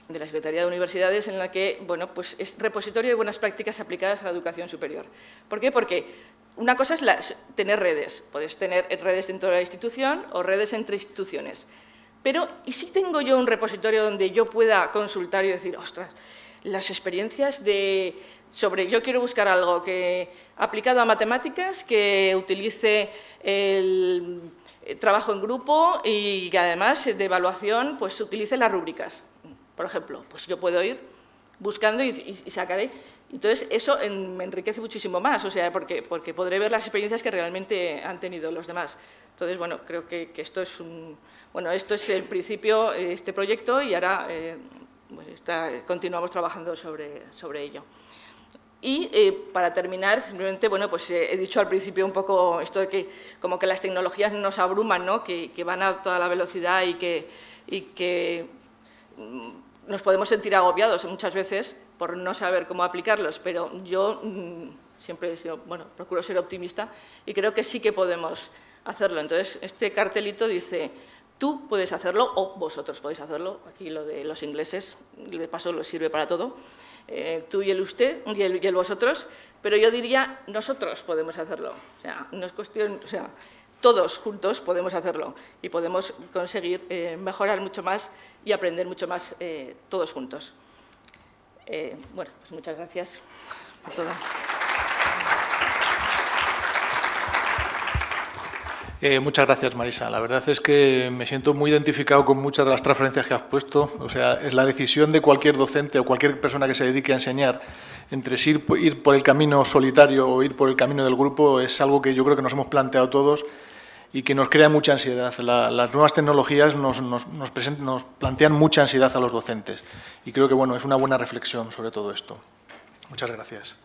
la Secretaría de Universidades, en la que, bueno, pues es repositorio de buenas prácticas aplicadas a la educación superior. ¿Por qué? Porque una cosa es tener redes, puedes tener redes dentro de la institución o redes entre instituciones. Pero, ¿y si tengo yo un repositorio donde yo pueda consultar y decir, ostras, las experiencias yo quiero buscar algo aplicado a matemáticas, que utilice el trabajo en grupo y que además de evaluación pues utilice las rúbricas, por ejemplo? Pues yo puedo ir buscando y sacaré. Entonces, eso me enriquece muchísimo más, o sea, porque podré ver las experiencias que realmente han tenido los demás. Entonces, bueno, creo que esto es esto es el principio de este proyecto y ahora pues continuamos trabajando sobre ello. Y para terminar, simplemente, bueno, pues he dicho al principio un poco esto de que como que las tecnologías nos abruman, ¿no? Que van a toda la velocidad y que nos podemos sentir agobiados muchas veces por no saber cómo aplicarlos, pero yo siempre procuro ser optimista y creo que sí que podemos hacerlo. Entonces, este cartelito dice, tú puedes hacerlo o vosotros podéis hacerlo. Aquí lo de los ingleses, de paso, lo sirve para todo. Tú y el usted y el vosotros, pero yo diría, nosotros podemos hacerlo. O sea, no es cuestión, todos juntos podemos hacerlo y podemos conseguir mejorar mucho más y aprender mucho más todos juntos. Bueno, pues muchas gracias por todo. Muchas gracias, Marisa. La verdad es que me siento muy identificado con muchas de las transferencias que has puesto. O sea, es la decisión de cualquier docente o cualquier persona que se dedique a enseñar entre ir por el camino solitario o ir por el camino del grupo es algo que yo creo que nos hemos planteado todos y que nos crea mucha ansiedad. Las nuevas tecnologías nos plantean mucha ansiedad a los docentes y creo que bueno, es una buena reflexión sobre todo esto. Muchas gracias.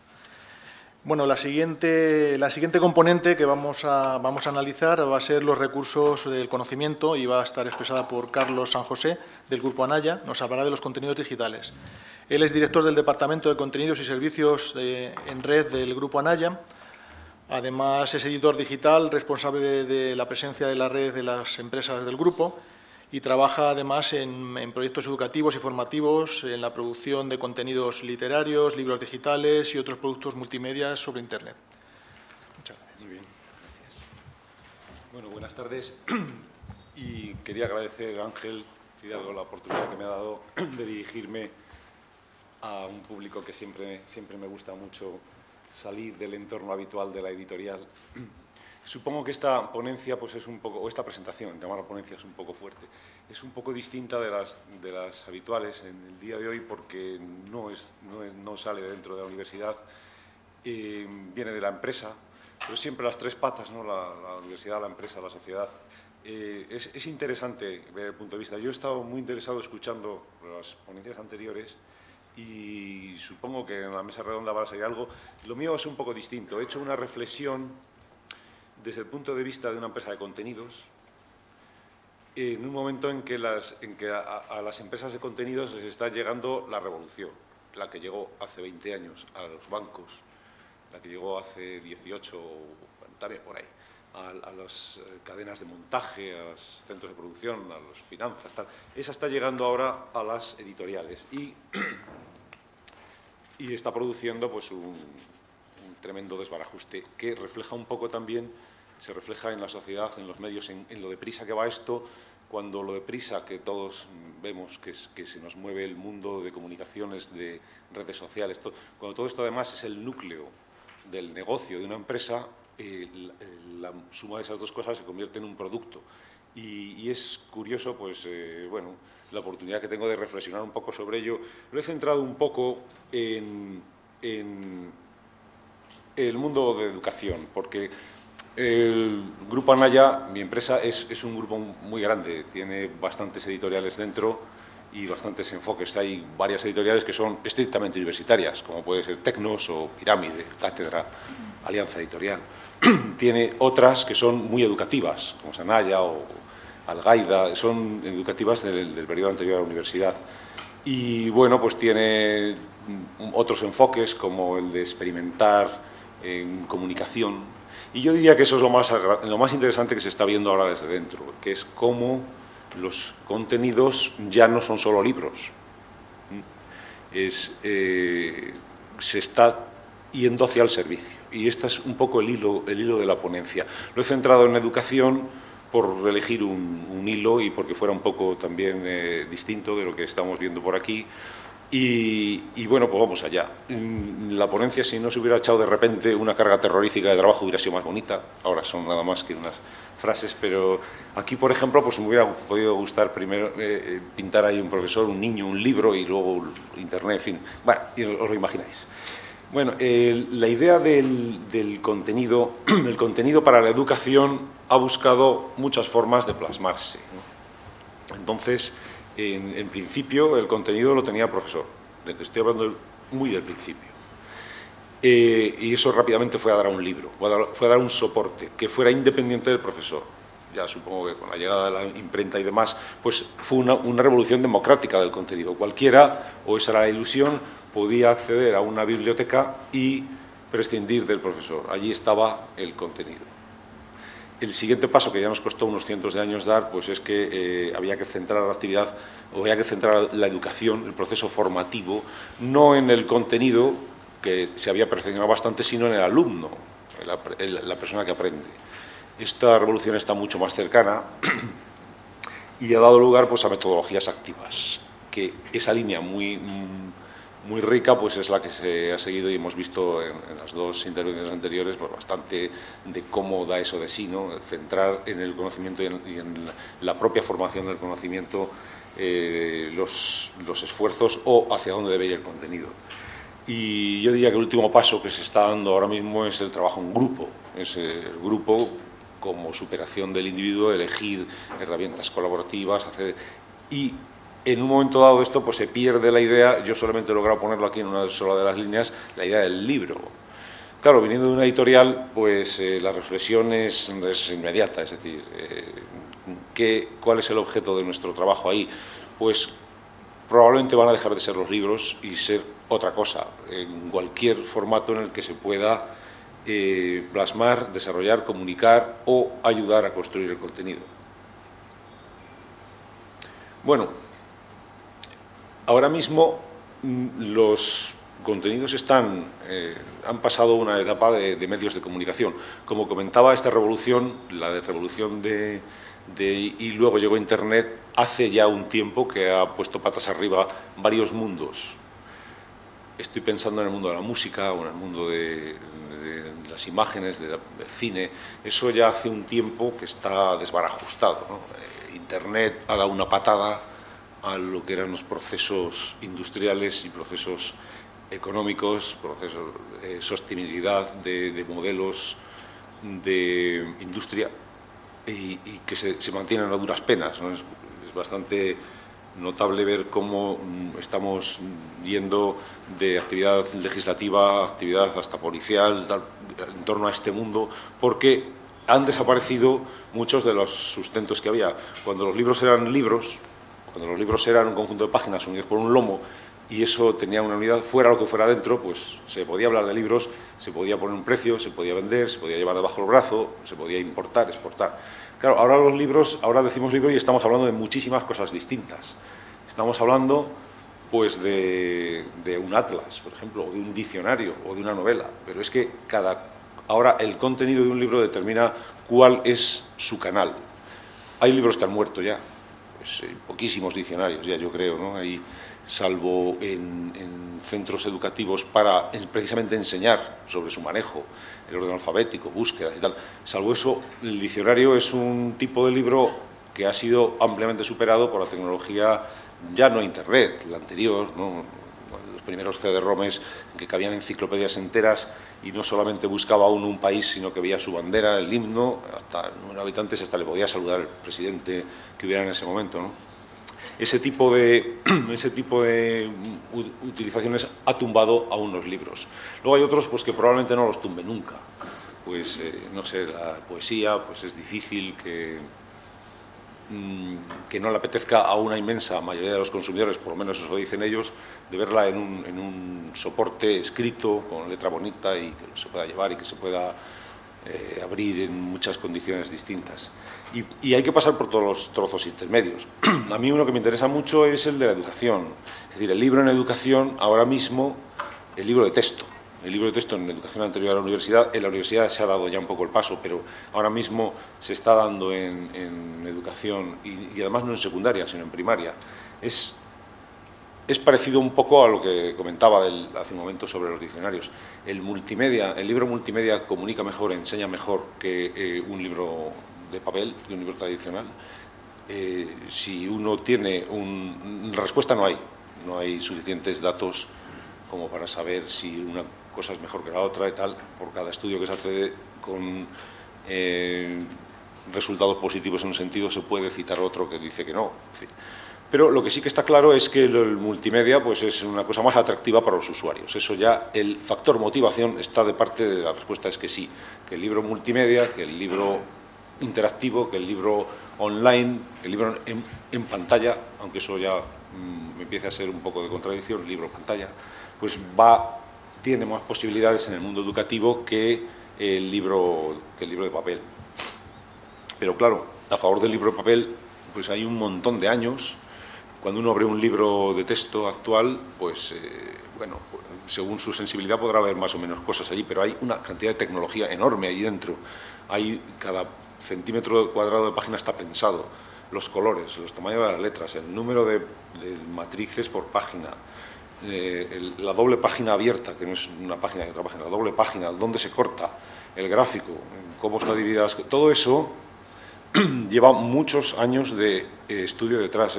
Bueno, la siguiente componente que vamos a analizar va a ser los recursos del conocimiento y va a estar expresada por Carlos San José, del Grupo Anaya. Nos hablará de los contenidos digitales. Él es director del Departamento de Contenidos y Servicios en Red del Grupo Anaya. Además, es editor digital, responsable de la presencia de la red de las empresas del grupo y trabaja además en proyectos educativos y formativos, en la producción de contenidos literarios, libros digitales y otros productos multimedia sobre Internet. Muchas gracias. Muy bien, gracias. Bueno, buenas tardes y quería agradecer a Ángel Fidalgo la oportunidad que me ha dado de dirigirme a un público que siempre me gusta mucho salir del entorno habitual de la editorial. Supongo que esta ponencia, pues es un poco, o esta presentación, llamarla ponencia es un poco fuerte, es un poco distinta de las habituales en el día de hoy porque no sale dentro de la universidad, viene de la empresa, pero siempre las tres patas, ¿no? La universidad, la empresa, la sociedad. Es interesante ver el punto de vista. Yo he estado muy interesado escuchando las ponencias anteriores y supongo que en la mesa redonda va a salir algo. Lo mío es un poco distinto. He hecho una reflexión desde el punto de vista de una empresa de contenidos, en un momento en que a las empresas de contenidos les está llegando la revolución, la que llegó hace 20 años a los bancos, la que llegó hace 18, también por ahí, a las cadenas de montaje, a los centros de producción, a las finanzas, tal. Esa está llegando ahora a las editoriales y está produciendo pues un tremendo desbarajuste que refleja un poco también, se refleja en la sociedad, en los medios, en lo deprisa que va esto, cuando lo deprisa que todos vemos que se nos mueve el mundo de comunicaciones, de redes sociales, cuando todo esto además es el núcleo del negocio de una empresa, la suma de esas dos cosas se convierte en un producto. Y es curioso, pues, bueno, la oportunidad que tengo de reflexionar un poco sobre ello. Lo he centrado un poco en el mundo de educación, porque el Grupo Anaya, mi empresa, es un grupo muy grande, tiene bastantes editoriales dentro y bastantes enfoques. Hay varias editoriales que son estrictamente universitarias, como puede ser Tecnos o Pirámide, Cátedra, Alianza Editorial. Tiene otras que son muy educativas, como Anaya o Algaida, son educativas del periodo anterior a la universidad. Y bueno, pues tiene otros enfoques como el de experimentar en comunicación. Y yo diría que eso es lo más interesante que se está viendo ahora desde dentro, que es cómo los contenidos ya no son solo libros. Se está yendo hacia el servicio. Y este es un poco el hilo de la ponencia. Lo he centrado en educación por elegir un hilo y porque fuera un poco también distinto de lo que estamos viendo por aquí. Y bueno, pues vamos allá. La ponencia, si no se hubiera echado de repente una carga terrorífica de trabajo, hubiera sido más bonita. Ahora son nada más que unas frases, pero aquí, por ejemplo, pues me hubiera podido gustar primero pintar ahí un profesor, un niño, un libro y luego Internet, en fin. Bueno, os lo imagináis. Bueno, la idea del contenido, el contenido para la educación ha buscado muchas formas de plasmarse, ¿no? Entonces, en principio, el contenido lo tenía el profesor. Estoy hablando muy del principio. Y eso rápidamente fue a dar a un libro, fue a dar un soporte que fuera independiente del profesor. Ya supongo que con la llegada de la imprenta y demás, pues fue una revolución democrática del contenido. Cualquiera, o esa era la ilusión, podía acceder a una biblioteca y prescindir del profesor. Allí estaba el contenido. El siguiente paso, que ya nos costó unos cientos de años dar, pues es que había que centrar la actividad, o había que centrar la educación, el proceso formativo, no en el contenido, que se había perfeccionado bastante, sino en el alumno, la persona que aprende. Esta revolución está mucho más cercana y ha dado lugar pues a metodologías activas, que esa línea muy rica pues es la que se ha seguido y hemos visto en las dos intervenciones anteriores pues bastante de cómo da eso de sí, ¿no? Centrar en el conocimiento y en la propia formación del conocimiento los esfuerzos o hacia dónde debe ir el contenido. Y yo diría que el último paso que se está dando ahora mismo es el trabajo en grupo, es el grupo como superación del individuo, elegir herramientas colaborativas, y en un momento dado esto pues se pierde la idea, yo solamente he logrado ponerlo aquí en una sola de las líneas, la idea del libro. Claro, viniendo de una editorial, pues la reflexión es inmediata, es decir, ¿cuál es el objeto de nuestro trabajo ahí? Pues probablemente van a dejar de ser los libros y ser otra cosa, en cualquier formato en el que se pueda plasmar, desarrollar, comunicar o ayudar a construir el contenido. Bueno, ahora mismo los contenidos han pasado una etapa de medios de comunicación. Como comentaba, esta revolución, la de revolución y luego llegó Internet, hace ya un tiempo que ha puesto patas arriba varios mundos. Estoy pensando en el mundo de la música o en el mundo de las imágenes, del cine. Eso ya hace un tiempo que está desbarajustado, ¿no? Internet ha dado una patada a lo que eran los procesos industriales y procesos económicos, procesos de sostenibilidad, de modelos de industria y que se mantienen a duras penas, ¿no? Es bastante notable ver cómo estamos yendo de actividad legislativa a actividad hasta policial en torno a este mundo, porque han desaparecido muchos de los sustentos que había. Cuando los libros eran un conjunto de páginas unidas por un lomo, y eso tenía una unidad, fuera lo que fuera dentro, pues se podía hablar de libros, se podía poner un precio, se podía vender, se podía llevar debajo del brazo, se podía importar, exportar. Claro, ahora decimos libro y estamos hablando de muchísimas cosas distintas. Estamos hablando, pues, de un atlas, por ejemplo, o de un diccionario, o de una novela, pero es que ahora el contenido de un libro determina cuál es su canal. Hay libros que han muerto ya, pues, poquísimos diccionarios ya, yo creo, ¿no? Hay, salvo en centros educativos para precisamente enseñar sobre su manejo, el orden alfabético, búsquedas y tal. Salvo eso, el diccionario es un tipo de libro que ha sido ampliamente superado por la tecnología, ya no Internet, la anterior, ¿no? Los primeros CD-ROMs en que cabían enciclopedias enteras y no solamente buscaba uno un país, sino que veía su bandera, el himno, hasta el número de habitantes, hasta le podía saludar el presidente que hubiera en ese momento, ¿no? Ese tipo de utilizaciones ha tumbado aún los libros. Luego hay otros, pues, que probablemente no los tumbe nunca. Pues, no sé, la poesía, pues es difícil que no le apetezca a una inmensa mayoría de los consumidores, por lo menos eso dicen ellos, de verla en un soporte escrito, con letra bonita y que se pueda llevar y que se pueda abrir en muchas condiciones distintas. Y hay que pasar por todos los trozos intermedios. A mí uno que me interesa mucho es el de la educación. Es decir, el libro en educación, ahora mismo, el libro de texto. El libro de texto en educación anterior a la universidad, en la universidad se ha dado ya un poco el paso, pero ahora mismo se está dando en educación, y además no en secundaria, sino en primaria. Es parecido un poco a lo que comentaba hace un momento sobre los diccionarios. El libro multimedia comunica mejor, enseña mejor que un libro de papel, que un libro tradicional. Si uno tiene la respuesta no hay suficientes datos como para saber si una cosa es mejor que la otra y tal. Por cada estudio que se hace con resultados positivos en un sentido, se puede citar otro que dice que no. En fin. Pero lo que sí que está claro es que el multimedia, pues, es una cosa más atractiva para los usuarios. Eso ya, el factor motivación está de parte de la respuesta, es que sí, que el libro multimedia, que el libro interactivo, que el libro online, que el libro en pantalla, aunque eso ya empiece a ser un poco de contradicción, el libro en pantalla, pues tiene más posibilidades en el mundo educativo que el libro de papel. Pero claro, a favor del libro de papel, pues hay un montón de años. Cuando uno abre un libro de texto actual, pues, bueno, según su sensibilidad podrá haber más o menos cosas allí, pero hay una cantidad de tecnología enorme ahí dentro. Cada centímetro cuadrado de página está pensado. Los colores, los tamaños de las letras, el número de matrices por página, la doble página abierta, que no es una página y otra página, la doble página, dónde se corta, el gráfico, cómo está dividida, todo eso lleva muchos años de estudio detrás.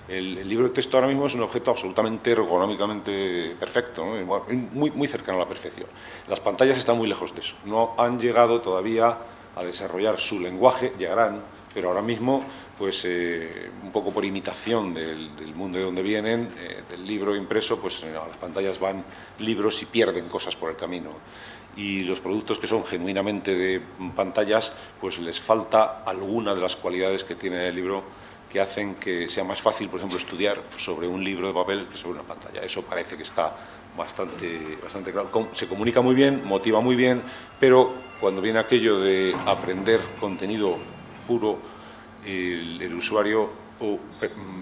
El libro de texto ahora mismo es un objeto absolutamente ergonómicamente perfecto, ¿no? Muy, muy cercano a la perfección. Las pantallas están muy lejos de eso. No han llegado todavía a desarrollar su lenguaje, llegarán, pero ahora mismo, pues, un poco por imitación del mundo de donde vienen, del libro impreso, pues a las pantallas van libros y pierden cosas por el camino. Y los productos que son genuinamente de pantallas, pues les falta alguna de las cualidades que tiene el libro, que hacen que sea más fácil, por ejemplo, estudiar sobre un libro de papel que sobre una pantalla. Eso parece que está bastante claro. Se comunica muy bien, motiva muy bien, pero cuando viene aquello de aprender contenido puro, el usuario o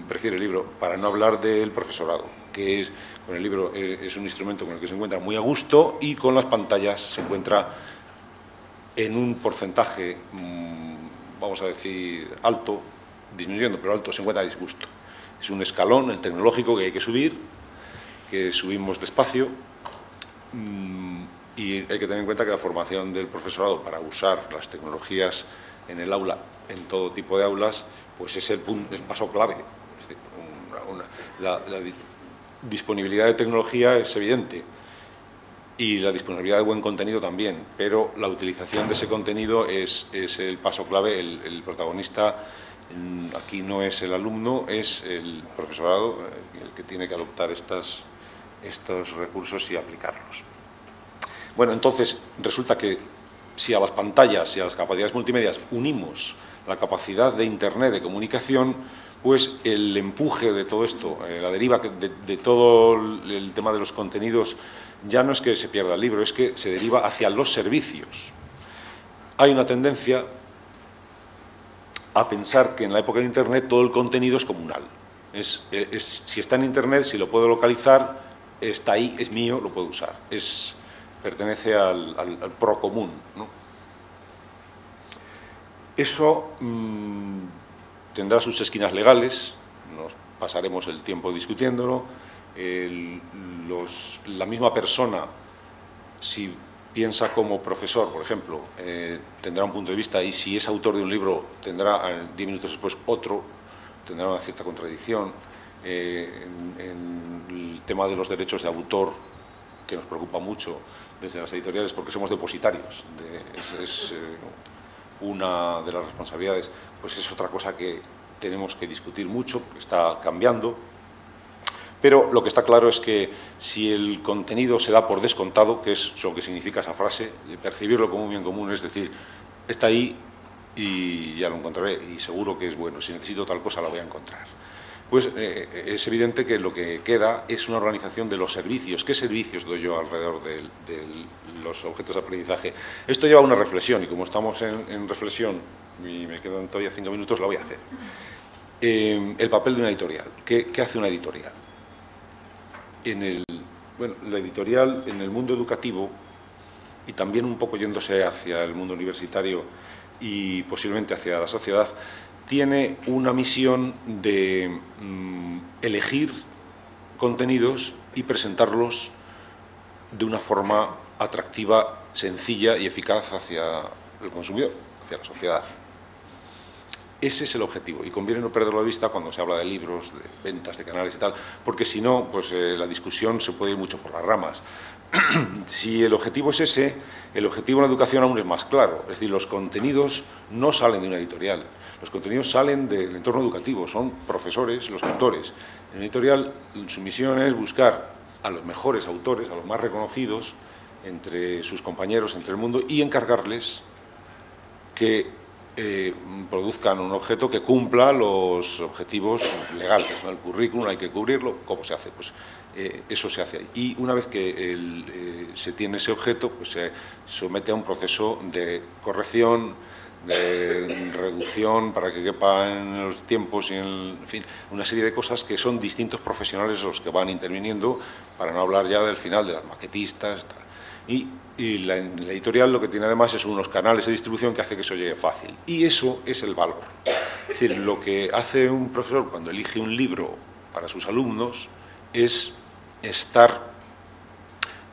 prefiere el libro, para no hablar del profesorado, que con el libro es un instrumento con el que se encuentra muy a gusto y con las pantallas se encuentra en un porcentaje, vamos a decir, alto, disminuyendo, pero alto, se encuentra a disgusto. Es un escalón, el tecnológico, que hay que subir, que subimos despacio, y hay que tener en cuenta que la formación del profesorado para usar las tecnologías en el aula, en todo tipo de aulas, pues es el paso clave. Es decir, la disponibilidad de tecnología es evidente y la disponibilidad de buen contenido también, pero la utilización de ese contenido es el paso clave. El protagonista aquí no es el alumno, es el profesorado el que tiene que adoptar estos recursos y aplicarlos. Bueno, entonces resulta que si a las pantallas y a las capacidades multimedias unimos la capacidad de Internet de comunicación, pues el empuje de todo esto, la deriva de todo el tema de los contenidos, ya no es que se pierda el libro, es que se deriva hacia los servicios. Hay una tendencia a pensar que en la época de Internet todo el contenido es comunal. Si está en Internet, si lo puedo localizar, está ahí, es mío, lo puedo usar. Pertenece al procomún, ¿no? Eso tendrá sus esquinas legales, nos pasaremos el tiempo discutiéndolo. La misma persona, si piensa como profesor, por ejemplo, tendrá un punto de vista, y si es autor de un libro, tendrá 10 minutos después otro, tendrá una cierta contradicción. En el tema de los derechos de autor, que nos preocupa mucho desde las editoriales, porque somos depositarios, es una de las responsabilidades, pues es otra cosa que tenemos que discutir mucho, porque está cambiando. Pero lo que está claro es que si el contenido se da por descontado, que es lo que significa esa frase, percibirlo como un bien común, es decir, está ahí y ya lo encontraré, y seguro que es bueno, si necesito tal cosa la voy a encontrar. Pues es evidente que lo que queda es una organización de los servicios. ¿Qué servicios doy yo alrededor de los objetos de aprendizaje? Esto lleva a una reflexión, y como estamos en reflexión, y me quedan todavía 5 minutos, la voy a hacer. El papel de una editorial. ¿Qué hace una editorial? La editorial en el mundo educativo, y también un poco yéndose hacia el mundo universitario y posiblemente hacia la sociedad, tiene una misión de elegir contenidos y presentarlos de una forma atractiva, sencilla y eficaz hacia el consumidor, hacia la sociedad. Ese es el objetivo, y conviene no perderlo de vista cuando se habla de libros, de ventas, de canales y tal, porque si no, pues la discusión se puede ir mucho por las ramas. Si el objetivo es ese, el objetivo en la educación aún es más claro. Es decir, los contenidos no salen de una editorial, los contenidos salen del entorno educativo, son profesores los autores. En una editorial su misión es buscar a los mejores autores, a los más reconocidos entre sus compañeros, entre el mundo, y encargarles que produzcan un objeto que cumpla los objetivos legales, ¿no? El currículum hay que cubrirlo. ¿Cómo se hace? Pues eso se hace ahí. Y una vez que se tiene ese objeto, pues se somete a un proceso de corrección, de reducción para que quepa en los tiempos y en fin, una serie de cosas que son distintos profesionales los que van interviniendo, para no hablar ya del final de las maquetistas, tal. Y la editorial lo que tiene además es unos canales de distribución que hace que eso llegue fácil. Y eso es el valor. Es decir, lo que hace un profesor cuando elige un libro para sus alumnos es estar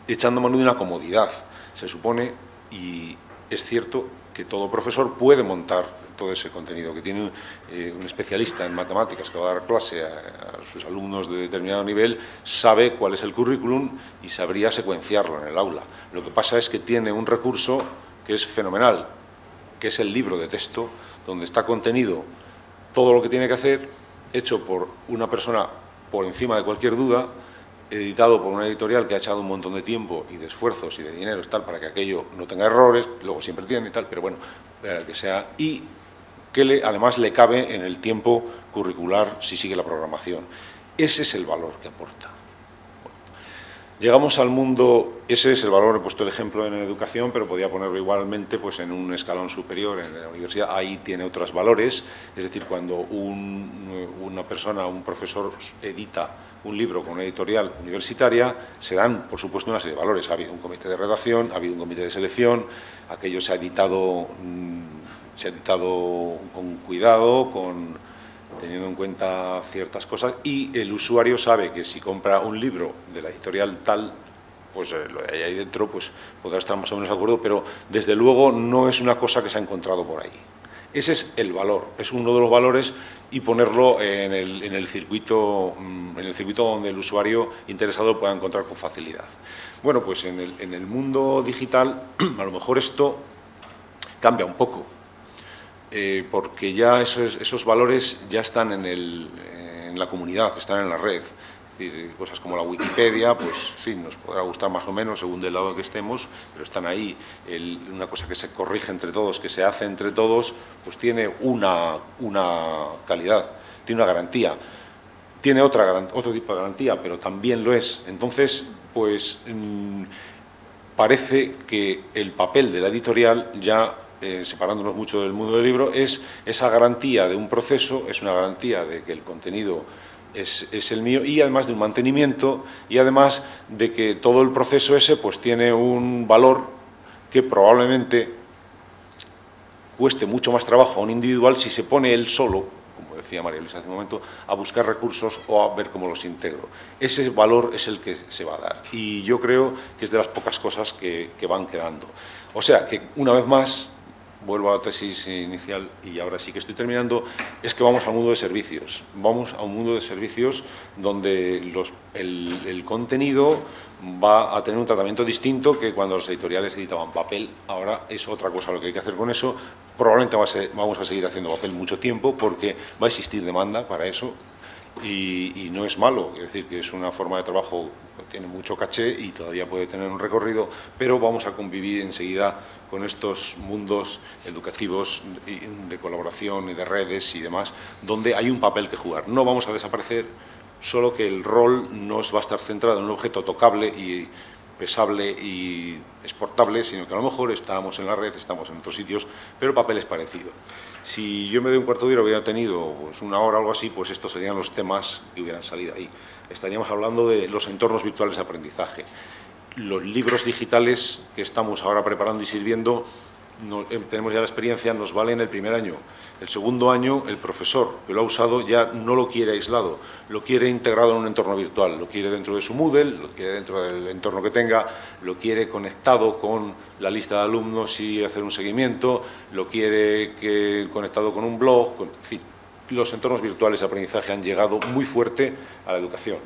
echando mano de una comodidad. Se supone, y es cierto, que todo profesor puede montar todo ese contenido, que tiene un especialista en matemáticas que va a dar clase a sus alumnos de determinado nivel, sabe cuál es el currículum y sabría secuenciarlo en el aula. Lo que pasa es que tiene un recurso que es fenomenal, que es el libro de texto, donde está contenido todo lo que tiene que hacer, hecho por una persona por encima de cualquier duda, editado por una editorial que ha echado un montón de tiempo y de esfuerzos y de dinero tal, para que aquello no tenga errores, luego siempre tiene y tal, pero bueno, que sea, y que además le cabe en el tiempo curricular si sigue la programación. Ese es el valor que aporta. Bueno, Llegamos al mundo, ese es el valor, he puesto el ejemplo en educación, pero podía ponerlo igualmente pues, en un escalón superior, en la universidad, ahí tiene otros valores, es decir, cuando una persona, un profesor edita un libro con una editorial universitaria, se dan, por supuesto, una serie de valores. Ha habido un comité de redacción, ha habido un comité de selección, aquello se ha editado con cuidado, teniendo en cuenta ciertas cosas, y el usuario sabe que si compra un libro de la editorial tal, pues lo de ahí dentro pues, podrá estar más o menos de acuerdo, pero desde luego no es una cosa que se ha encontrado por ahí. Ese es el valor, es uno de los valores, y ponerlo en el circuito donde el usuario interesado lo pueda encontrar con facilidad. Bueno, pues en el mundo digital a lo mejor esto cambia un poco, porque ya esos valores ya están en la comunidad, están en la red. Es decir, cosas como la Wikipedia, pues en fin, nos podrá gustar más o menos según del lado que estemos, pero están ahí. Una cosa que se corrige entre todos, que se hace entre todos, pues tiene una calidad, tiene una garantía. Tiene otro tipo de garantía, pero también lo es. Entonces, pues parece que el papel de la editorial ya separándonos mucho del mundo del libro, es esa garantía de un proceso, es una garantía de que el contenido es el mío, y además de un mantenimiento, y además de que todo el proceso ese pues tiene un valor que probablemente cueste mucho más trabajo a un individual si se pone él solo, como decía María Luisa hace un momento, a buscar recursos o a ver cómo los integro. Ese valor es el que se va a dar, y yo creo que es de las pocas cosas que van quedando. O sea, que una vez más, vuelvo a la tesis inicial y ahora sí que estoy terminando, es que vamos al mundo de servicios. Vamos a un mundo de servicios donde el contenido va a tener un tratamiento distinto que cuando los editoriales editaban papel. Ahora es otra cosa lo que hay que hacer con eso. Probablemente vamos a seguir haciendo papel mucho tiempo porque va a existir demanda para eso. Y no es malo, es decir, que es una forma de trabajo que tiene mucho caché y todavía puede tener un recorrido, pero vamos a convivir enseguida con estos mundos educativos de colaboración y de redes y demás, donde hay un papel que jugar. No vamos a desaparecer, solo que el rol no va a estar centrado en un objeto tocable y pesable y exportable, sino que a lo mejor estamos en la red, estamos en otros sitios, pero el papel es parecido. Si yo me doy un cuarto de hora hubiera tenido pues, una hora o algo así, pues estos serían los temas que hubieran salido ahí. Estaríamos hablando de los entornos virtuales de aprendizaje. Los libros digitales que estamos ahora preparando y sirviendo, tenemos ya la experiencia, nos valen el primer año. El segundo año, el profesor que lo ha usado ya no lo quiere aislado, lo quiere integrado en un entorno virtual, lo quiere dentro de su Moodle, lo quiere dentro del entorno que tenga, lo quiere conectado con la lista de alumnos y hacer un seguimiento, lo quiere conectado con un blog, en fin. Los entornos virtuales de aprendizaje han llegado muy fuerte a la educación,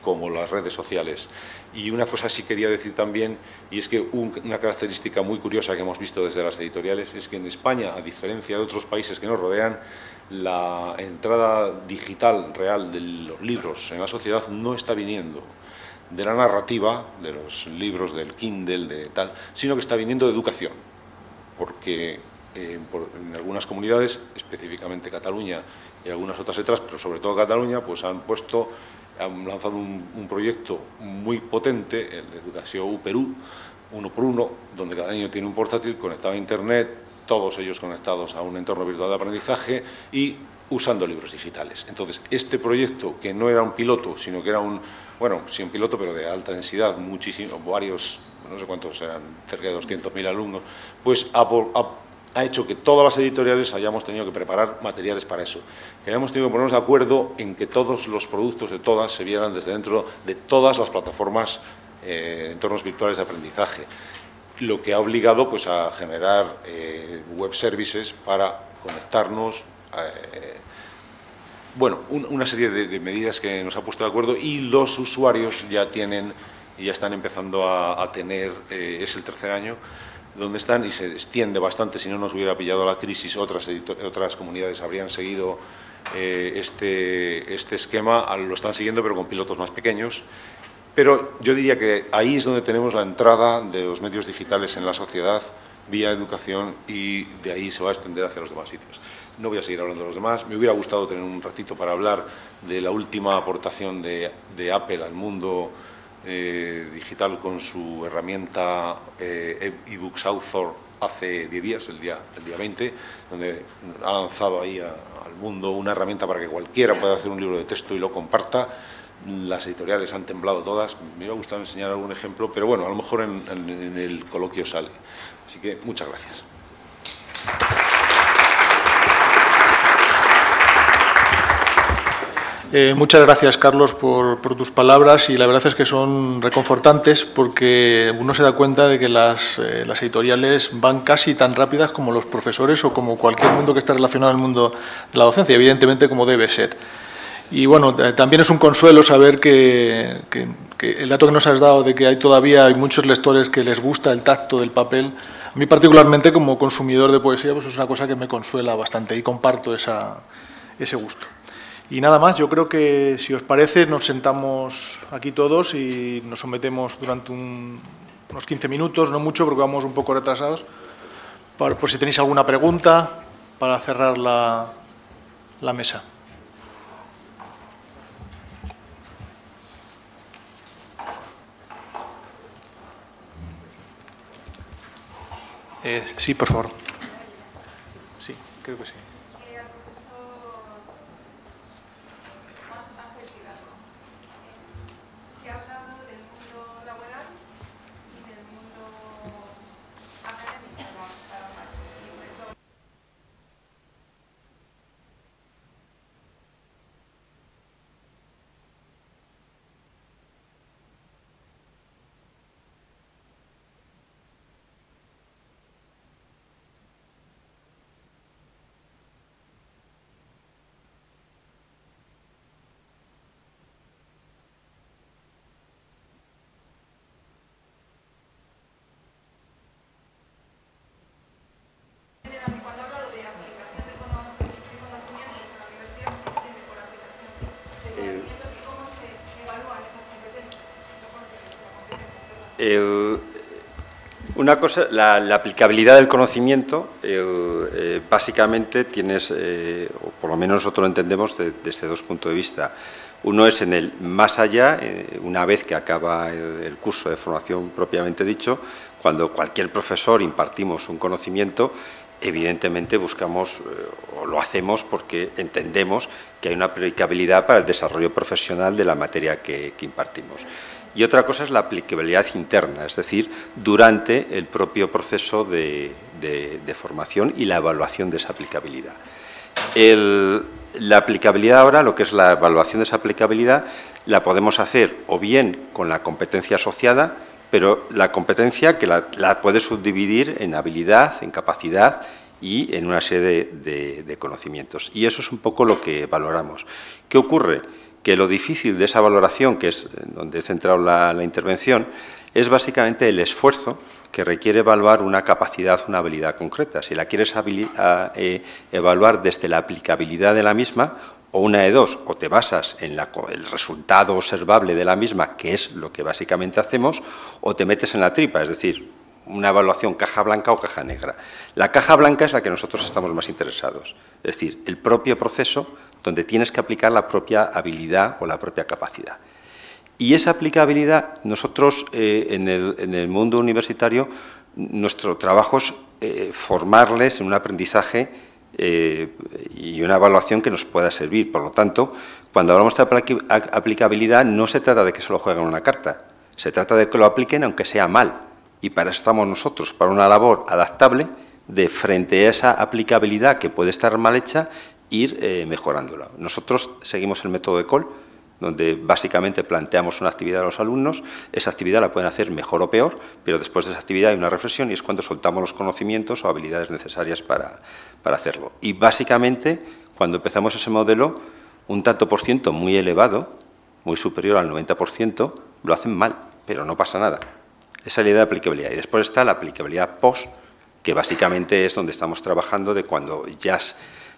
como las redes sociales. Y una cosa sí quería decir también, y es que una característica muy curiosa que hemos visto desde las editoriales es que en España, a diferencia de otros países que nos rodean, la entrada digital real de los libros en la sociedad no está viniendo de la narrativa, de los libros del Kindle, de tal, sino que está viniendo de educación, porque en algunas comunidades, específicamente Cataluña y algunas otras detrás, pero sobre todo Cataluña, pues han lanzado un proyecto muy potente, el de Educación Perú, 1x1, donde cada niño tiene un portátil conectado a Internet, todos ellos conectados a un entorno virtual de aprendizaje y usando libros digitales. Entonces, este proyecto, que no era un piloto, sino que era sí un piloto, pero de alta densidad, varios, no sé cuántos eran, cerca de 200.000 alumnos, pues ha hecho que todas las editoriales hayamos tenido que preparar materiales para eso, que hayamos tenido que ponernos de acuerdo en que todos los productos de todas se vieran desde dentro de todas las plataformas, entornos virtuales de aprendizaje, lo que ha obligado pues, a generar web services para conectarnos, una serie de medidas que nos ha puesto de acuerdo, y los usuarios ya están empezando a tener, es el tercer año, donde están, y se extiende bastante. Si no nos hubiera pillado la crisis, otras comunidades habrían seguido este esquema, lo están siguiendo, pero con pilotos más pequeños. Pero yo diría que ahí es donde tenemos la entrada de los medios digitales en la sociedad, vía educación, y de ahí se va a extender hacia los demás sitios. No voy a seguir hablando de los demás. Me hubiera gustado tener un ratito para hablar de la última aportación de Apple al mundo digital con su herramienta eBooks Author hace 10 días, el día 20, donde ha lanzado ahí al mundo una herramienta para que cualquiera pueda hacer un libro de texto y lo comparta. Las editoriales han temblado todas. Me hubiera gustado enseñar algún ejemplo, pero bueno, a lo mejor en el coloquio sale. Así que muchas gracias. Muchas gracias, Carlos, por tus palabras, y la verdad es que son reconfortantes porque uno se da cuenta de que las editoriales van casi tan rápidas como los profesores o como cualquier mundo que esté relacionado al mundo de la docencia, evidentemente como debe ser. Y bueno, también es un consuelo saber que el dato que nos has dado de que hay muchos lectores que les gusta el tacto del papel. A mí particularmente como consumidor de poesía pues es una cosa que me consuela bastante y comparto ese gusto. Y nada más, yo creo que si os parece nos sentamos aquí todos y nos sometemos durante unos 15 minutos, no mucho porque vamos un poco retrasados, por si tenéis alguna pregunta para cerrar la mesa. Sí, por favor. Sí, creo que sí. Una cosa, la aplicabilidad del conocimiento, básicamente tienes, o por lo menos nosotros lo entendemos desde dos puntos de vista. Uno es en el más allá, una vez que acaba el curso de formación propiamente dicho, cuando cualquier profesor impartimos un conocimiento, evidentemente buscamos o lo hacemos porque entendemos que hay una aplicabilidad para el desarrollo profesional de la materia que impartimos. Y otra cosa es la aplicabilidad interna, es decir, durante el propio proceso de formación y la evaluación de esa aplicabilidad. La aplicabilidad ahora, lo que es la evaluación de esa aplicabilidad, la podemos hacer o bien con la competencia asociada, pero la competencia que la puedes subdividir en habilidad, en capacidad y en una serie de conocimientos. Y eso es un poco lo que valoramos. ¿Qué ocurre? Que lo difícil de esa valoración, que es donde he centrado la intervención, es básicamente el esfuerzo que requiere evaluar una capacidad, una habilidad concreta. Si la quieres evaluar desde la aplicabilidad de la misma, o una de dos, o te basas en el resultado observable de la misma, que es lo que básicamente hacemos, o te metes en la tripa, es decir, una evaluación caja blanca o caja negra. La caja blanca es la que nosotros estamos más interesados, es decir, el propio proceso donde tienes que aplicar la propia habilidad o la propia capacidad. Y esa aplicabilidad, nosotros en el mundo universitario, nuestro trabajo es formarles en un aprendizaje y una evaluación que nos pueda servir. Por lo tanto, cuando hablamos de aplicabilidad, no se trata de que se lo jueguen una carta, se trata de que lo apliquen aunque sea mal. Y para eso estamos nosotros, para una labor adaptable de frente a esa aplicabilidad que puede estar mal hecha, ir mejorándola. Nosotros seguimos el método de Cole, donde básicamente planteamos una actividad a los alumnos, esa actividad la pueden hacer mejor o peor, pero después de esa actividad hay una reflexión y es cuando soltamos los conocimientos o habilidades necesarias para hacerlo. Y básicamente, cuando empezamos ese modelo, un tanto por ciento muy elevado, muy superior al 90%, lo hacen mal, pero no pasa nada. Esa es la idea de aplicabilidad. Y después está la aplicabilidad post, que básicamente es donde estamos trabajando de cuando ya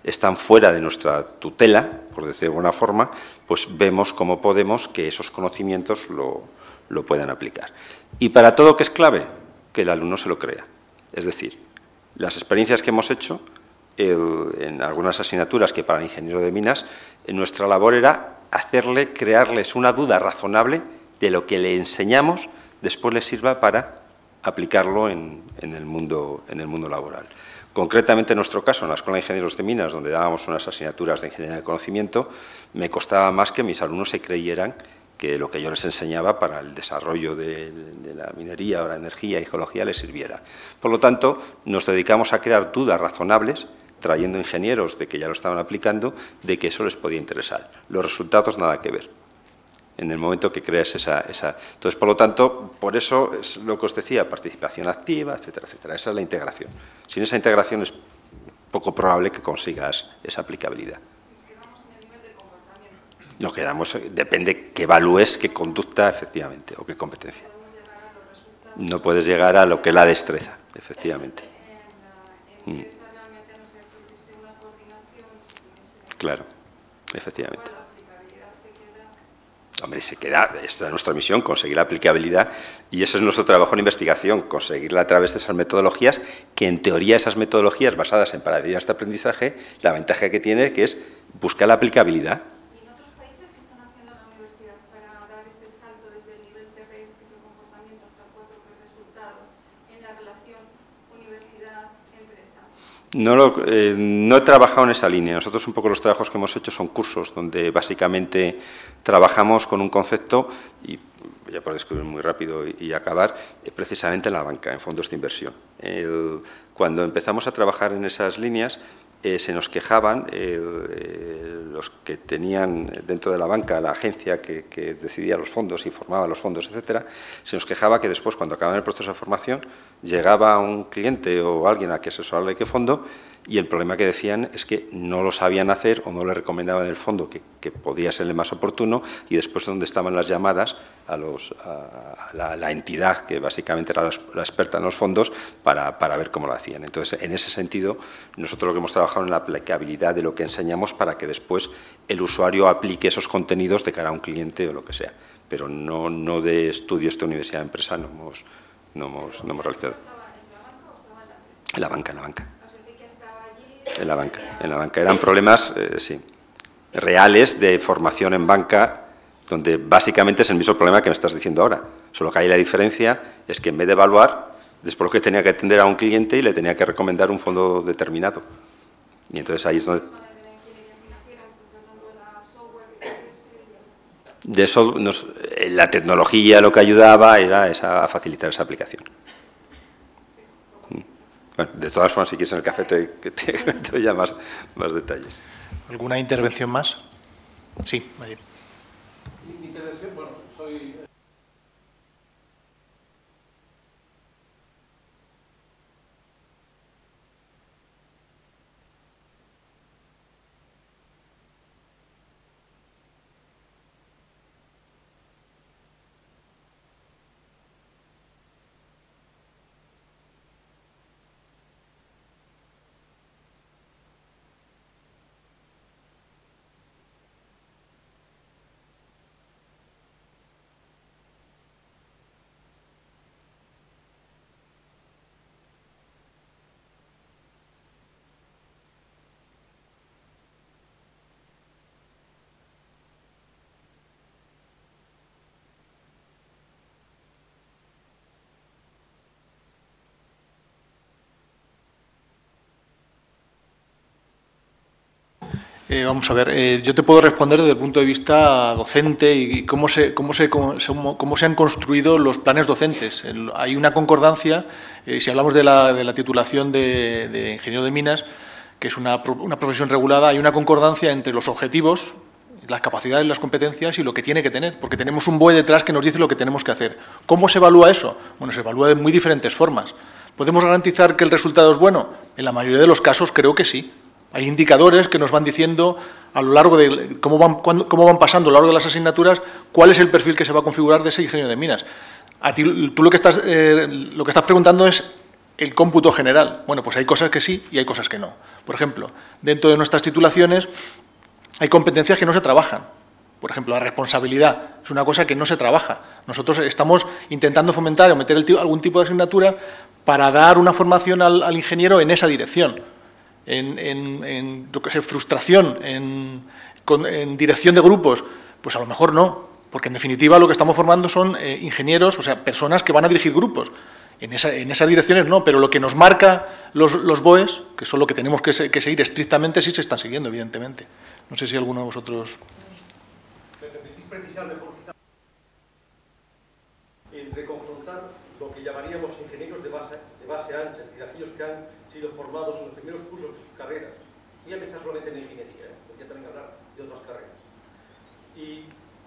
están fuera de nuestra tutela, por decir de alguna forma, pues vemos cómo podemos que esos conocimientos lo puedan aplicar. Y para todo, ¿qué es clave? Que el alumno se lo crea. Es decir, las experiencias que hemos hecho en algunas asignaturas que para el ingeniero de minas, nuestra labor era crearles una duda razonable de lo que le enseñamos después le sirva para aplicarlo en el mundo laboral. Concretamente, en nuestro caso, en la Escuela de Ingenieros de Minas, donde dábamos unas asignaturas de Ingeniería de Conocimiento, me costaba más que mis alumnos se creyeran que lo que yo les enseñaba para el desarrollo de la minería o la energía y geología les sirviera. Por lo tanto, nos dedicamos a crear dudas razonables, trayendo ingenieros de que ya lo estaban aplicando, de que eso les podía interesar. Los resultados nada que ver. En el momento que creas esa... Entonces, por lo tanto, por eso es lo que os decía, participación activa, etcétera, etcétera. Esa es la integración. Sin esa integración es poco probable que consigas esa aplicabilidad. Nos quedamos en el nivel de comportamiento. Nos quedamos, depende que evalúes qué conducta, efectivamente, o qué competencia. No puedes llegar a lo que es la destreza, efectivamente. Claro, efectivamente. Hombre, esta es nuestra misión, conseguir la aplicabilidad, y ese es nuestro trabajo en investigación, conseguirla a través de esas metodologías, que en teoría esas metodologías basadas en paradigmas de aprendizaje, la ventaja que tiene que es buscar la aplicabilidad. ¿Y en otros países qué están haciendo en la universidad para dar ese salto desde el nivel T3, que es el comportamiento, hasta el 4, que es resultados, en la relación universidad-empresa? No he trabajado en esa línea. Nosotros un poco los trabajos que hemos hecho son cursos donde básicamente trabajamos con un concepto, y ya por describir muy rápido y acabar, precisamente en la banca, en fondos de inversión. Cuando empezamos a trabajar en esas líneas, se nos quejaban los que tenían dentro de la banca la agencia que decidía los fondos y formaba los fondos, etcétera, se nos quejaba que después, cuando acababan el proceso de formación, llegaba un cliente o alguien a que asesorarle qué fondo, y el problema que decían es que no lo sabían hacer o no le recomendaban el fondo que podía ser el más oportuno, y después donde estaban las llamadas a la entidad que básicamente era la experta en los fondos para ver cómo lo hacían. Entonces, en ese sentido, nosotros lo que hemos trabajado en la aplicabilidad de lo que enseñamos para que después el usuario aplique esos contenidos de cara a un cliente o lo que sea, pero no de estudios de universidad de empresa no hemos realizado. En la banca. En la banca. Eran problemas, sí, reales de formación en banca, donde básicamente es el mismo problema que me estás diciendo ahora. Solo que ahí la diferencia es que en vez de evaluar, después lo que tenía que atender a un cliente y le tenía que recomendar un fondo determinado. Y entonces ahí es donde... De eso, la tecnología lo que ayudaba era a facilitar esa aplicación. Bueno, de todas formas, si quieres en el café te doy ya más detalles. ¿Alguna intervención más? Sí, Mayer. Mi intervención, bueno, soy... Vamos a ver, yo te puedo responder desde el punto de vista docente y cómo se han construido los planes docentes. Hay una concordancia, si hablamos de la titulación de ingeniero de minas, que es una profesión regulada, hay una concordancia entre los objetivos, las capacidades, las competencias y lo que tiene que tener, porque tenemos un BOE detrás que nos dice lo que tenemos que hacer. ¿Cómo se evalúa eso? Bueno, se evalúa de muy diferentes formas. ¿Podemos garantizar que el resultado es bueno? En la mayoría de los casos creo que sí. Hay indicadores que nos van diciendo a lo largo de cómo van pasando a lo largo de las asignaturas cuál es el perfil que se va a configurar de ese ingeniero de minas. Tú lo que estás preguntando es el cómputo general. Bueno, pues hay cosas que sí y hay cosas que no. Por ejemplo, dentro de nuestras titulaciones hay competencias que no se trabajan. Por ejemplo, la responsabilidad es una cosa que no se trabaja. Nosotros estamos intentando fomentar o meter algún tipo de asignatura para dar una formación al ingeniero en esa dirección. En lo que es frustración, en dirección de grupos, pues a lo mejor no. Porque, en definitiva, lo que estamos formando son ingenieros, o sea, personas que van a dirigir grupos. En esas direcciones no, pero lo que nos marca los BOEs, que son lo que tenemos que seguir estrictamente, sí se están siguiendo, evidentemente. No sé si alguno de vosotros... ¿Me permitís precisar mejor entre confrontar lo que llamaríamos ingenieros de base ancha, es decir, aquellos que han sido formados en los primeros cursos de sus carreras, y ya pensar solamente en ingeniería, podría también hablar de otras carreras, y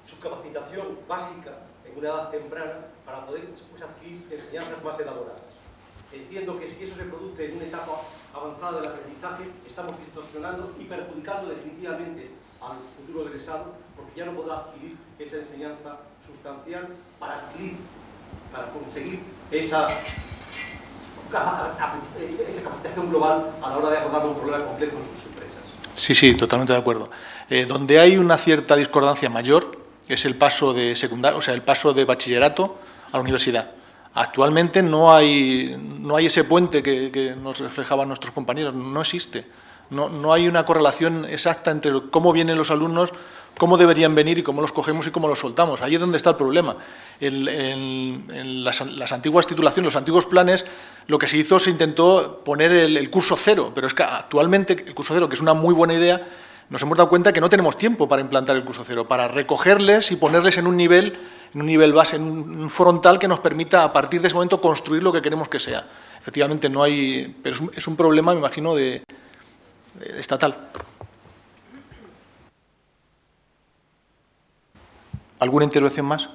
su capacitación básica en una edad temprana para poder después adquirir enseñanzas más elaboradas. Entiendo que si eso se produce en una etapa avanzada del aprendizaje, estamos distorsionando y perjudicando definitivamente al futuro egresado, porque ya no podrá adquirir esa enseñanza sustancial para conseguir esa capacitación global a la hora de abordar un problema complejo en sus empresas. Sí, totalmente de acuerdo. Donde hay una cierta discordancia mayor es el paso de secundaria, o sea, el paso de bachillerato a la universidad. Actualmente no hay ese puente que nos reflejaban nuestros compañeros, no existe. No hay una correlación exacta entre cómo vienen los alumnos, cómo deberían venir y cómo los cogemos y cómo los soltamos. Ahí es donde está el problema. En las antiguas titulaciones, los antiguos planes, lo que se hizo, se intentó poner el curso cero, pero es que actualmente el curso cero, que es una muy buena idea, nos hemos dado cuenta que no tenemos tiempo para implantar el curso cero, para recogerles y ponerles en un nivel base, en un frontal que nos permita, a partir de ese momento, construir lo que queremos que sea. Efectivamente, no hay... Pero es un problema, me imagino, estatal. ¿Alguna intervención más?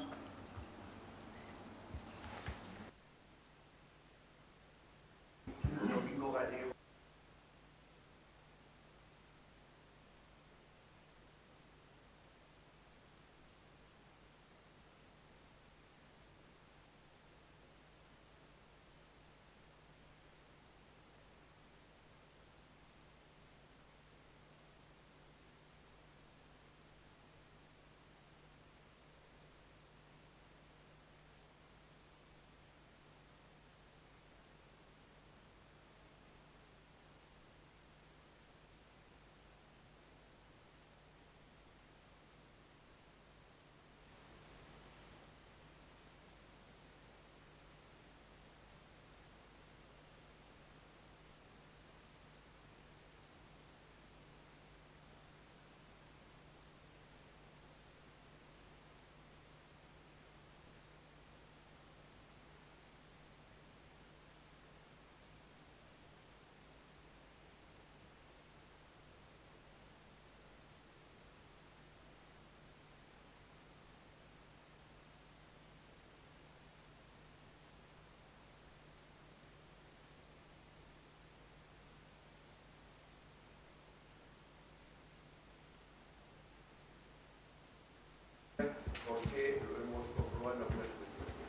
Porque lo hemos comprobado en algunas investigaciones.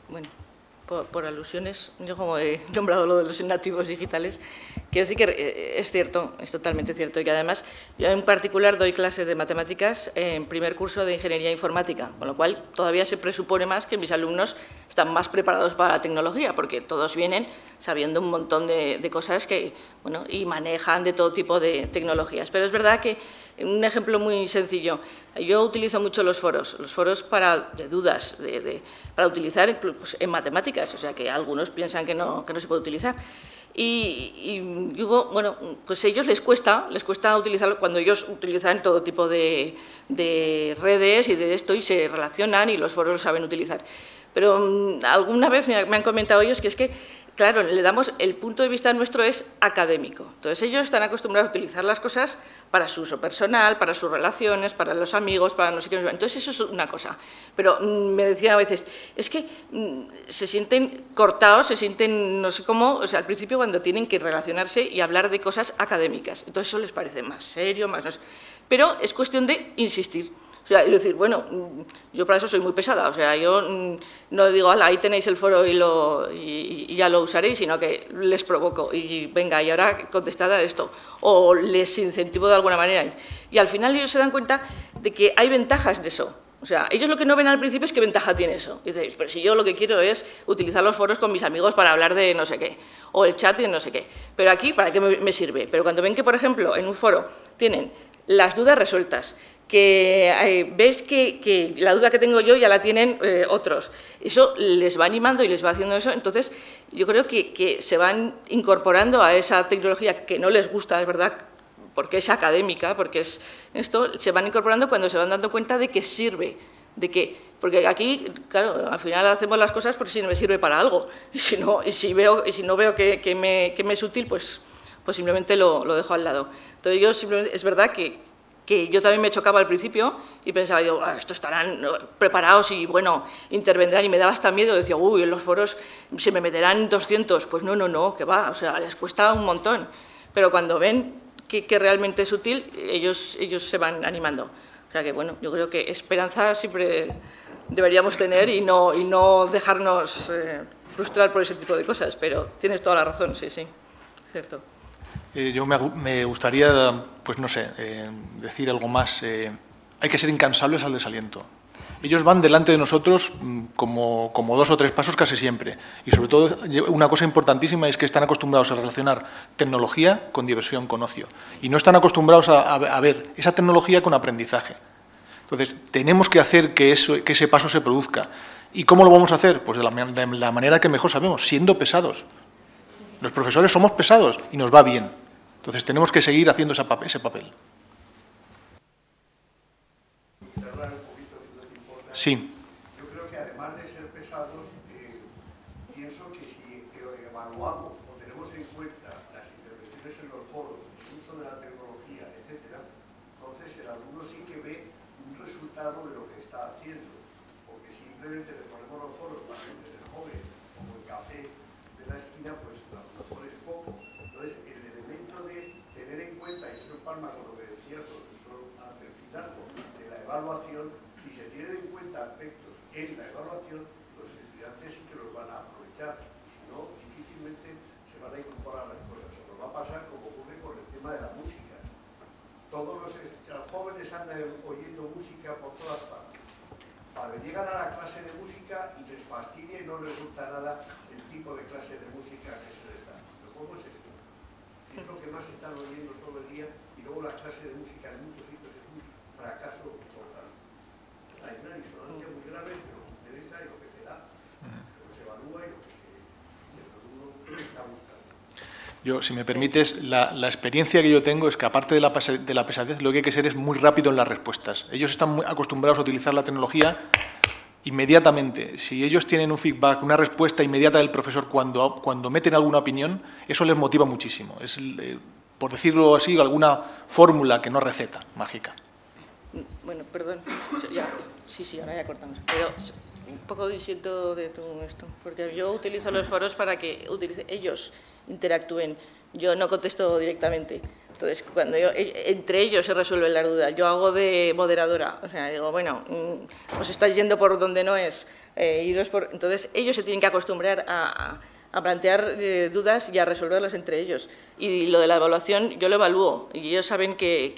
Bueno, por alusiones, yo como he nombrado lo de los nativos digitales, quiero decir que es cierto, es totalmente cierto, y que además yo en particular doy clases de matemáticas en primer curso de ingeniería informática, con lo cual todavía se presupone más que mis alumnos están más preparados para la tecnología, porque todos vienen sabiendo un montón de cosas que, bueno, y manejan de todo tipo de tecnologías. Pero es verdad que, un ejemplo muy sencillo, yo utilizo mucho los foros de dudas, para utilizar pues, en matemáticas, o sea que algunos piensan que no se puede utilizar. Y digo, bueno, pues a ellos les cuesta utilizarlo cuando ellos utilizan todo tipo de redes y de esto y se relacionan y los foros lo saben utilizar. Pero alguna vez me han comentado ellos que es que, claro, le damos, el punto de vista nuestro es académico. Entonces ellos están acostumbrados a utilizar las cosas para su uso personal, para sus relaciones, para los amigos, para no sé qué. Entonces eso es una cosa. Pero me decían a veces, es que se sienten cortados, se sienten no sé cómo, o sea, al principio cuando tienen que relacionarse y hablar de cosas académicas. Entonces eso les parece más serio, más no sé. Pero es cuestión de insistir. O sea, es decir, bueno, yo para eso soy muy pesada, o sea, yo no digo, ala, ahí tenéis el foro y ya lo usaréis, sino que les provoco y venga, y ahora contestad a esto, o les incentivo de alguna manera. Y al final ellos se dan cuenta de que hay ventajas de eso. O sea, ellos lo que no ven al principio es qué ventaja tiene eso. Y dices, pero si yo lo que quiero es utilizar los foros con mis amigos para hablar de no sé qué, o el chat de no sé qué. Pero aquí, ¿para qué me sirve? Pero cuando ven que, por ejemplo, en un foro tienen las dudas resueltas, ves que la duda que tengo yo ya la tienen otros. Eso les va animando y les va haciendo eso. Entonces, yo creo que se van incorporando a esa tecnología que no les gusta, es verdad, porque es académica, porque es esto, se van incorporando cuando se van dando cuenta de que sirve, porque aquí, claro, al final hacemos las cosas porque si no me sirve para algo, y si no veo que me es útil, pues simplemente lo dejo al lado. Entonces, yo simplemente, es verdad que yo también me chocaba al principio y pensaba, yo, estos estarán preparados y, bueno, intervendrán, y me daba hasta miedo, decía, uy, en los foros se me meterán 200, pues no, que va, o sea, les cuesta un montón, pero cuando ven que realmente es útil, ellos se van animando. O sea que, bueno, yo creo que esperanza siempre deberíamos tener y no dejarnos frustrar por ese tipo de cosas, pero tienes toda la razón, sí, cierto. Yo me gustaría, pues no sé, decir algo más. Hay que ser incansables al desaliento. Ellos van delante de nosotros como 2 o 3 pasos casi siempre. Y sobre todo, una cosa importantísima es que están acostumbrados a relacionar tecnología con diversión, con ocio. Y no están acostumbrados a ver esa tecnología con aprendizaje. Entonces, tenemos que hacer que ese paso se produzca. ¿Y cómo lo vamos a hacer? Pues de la manera que mejor sabemos, siendo pesados. Los profesores somos pesados y nos va bien. Entonces, tenemos que seguir haciendo ese papel. Sí. Yo creo que además de ser pesados, pienso que si evaluamos o tenemos en cuenta las intervenciones en los foros, el uso de la tecnología, etcétera, entonces el alumno sí que ve un resultado de lo que está haciendo, porque simplemente le ponemos los foros para gente del joven, como el café de la esquina, pues a lo mejor es poco. Entonces, el elemento de tener en cuenta, y eso palma con lo que decía el profesor Ángel Fidalgo, de la evaluación, si se tienen en cuenta aspectos en la evaluación, los estudiantes sí que los van a aprovechar, si no, difícilmente se van a incorporar las cosas. Se nos va a pasar como ocurre con el tema de la música. Todos los jóvenes andan oyendo música por todas partes. Llegan a la clase de música y les fastidia y no les gusta nada el tipo de clase de música que se les da. Pero ¿cómo es esto? Es lo que más están oyendo todo el día, y luego la clase de música en muchos sitios es un fracaso total. Hay una disonancia muy grave entre lo que interesa y lo que se da, lo que se evalúa y lo que uno está buscando. Yo, si me permites, la experiencia que yo tengo es que, aparte de la pesadez, lo que hay que ser es muy rápido en las respuestas. Ellos están muy acostumbrados a utilizar la tecnología inmediatamente. Si ellos tienen un feedback, una respuesta inmediata del profesor cuando meten alguna opinión, eso les motiva muchísimo. Es, por decirlo así, alguna fórmula que no receta, mágica. Bueno, perdón, sí, ahora ya cortamos. Pero un poco disiento de todo esto, porque yo utilizo los foros para que ellos interactúen. Yo no contesto directamente. Entonces, cuando entre ellos se resuelven las dudas, yo hago de moderadora. O sea, digo, bueno, os estáis yendo por donde no es. Entonces, ellos se tienen que acostumbrar a plantear dudas y a resolverlas entre ellos. Y lo de la evaluación, yo lo evalúo. Y ellos saben que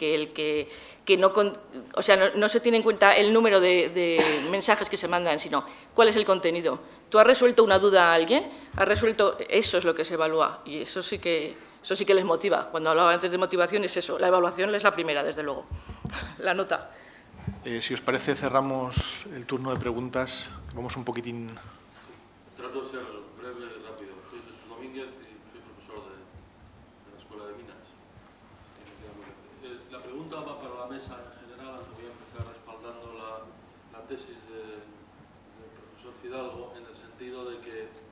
no se tiene en cuenta el número de mensajes que se mandan, sino cuál es el contenido. ¿Tú has resuelto una duda a alguien? ¿Has resuelto? Eso es lo que se evalúa, y eso sí que les motiva. Cuando hablaba antes de motivación es eso, la evaluación es la primera, desde luego, la nota. Si os parece, cerramos el turno de preguntas. Vamos un poquitín... Trato de ser breve y rápido. Soy Jesús Domínguez y soy profesor de la Escuela de Minas. La pregunta va para la mesa en general, aunque voy a empezar respaldando la tesis del profesor Fidalgo, en el sentido de que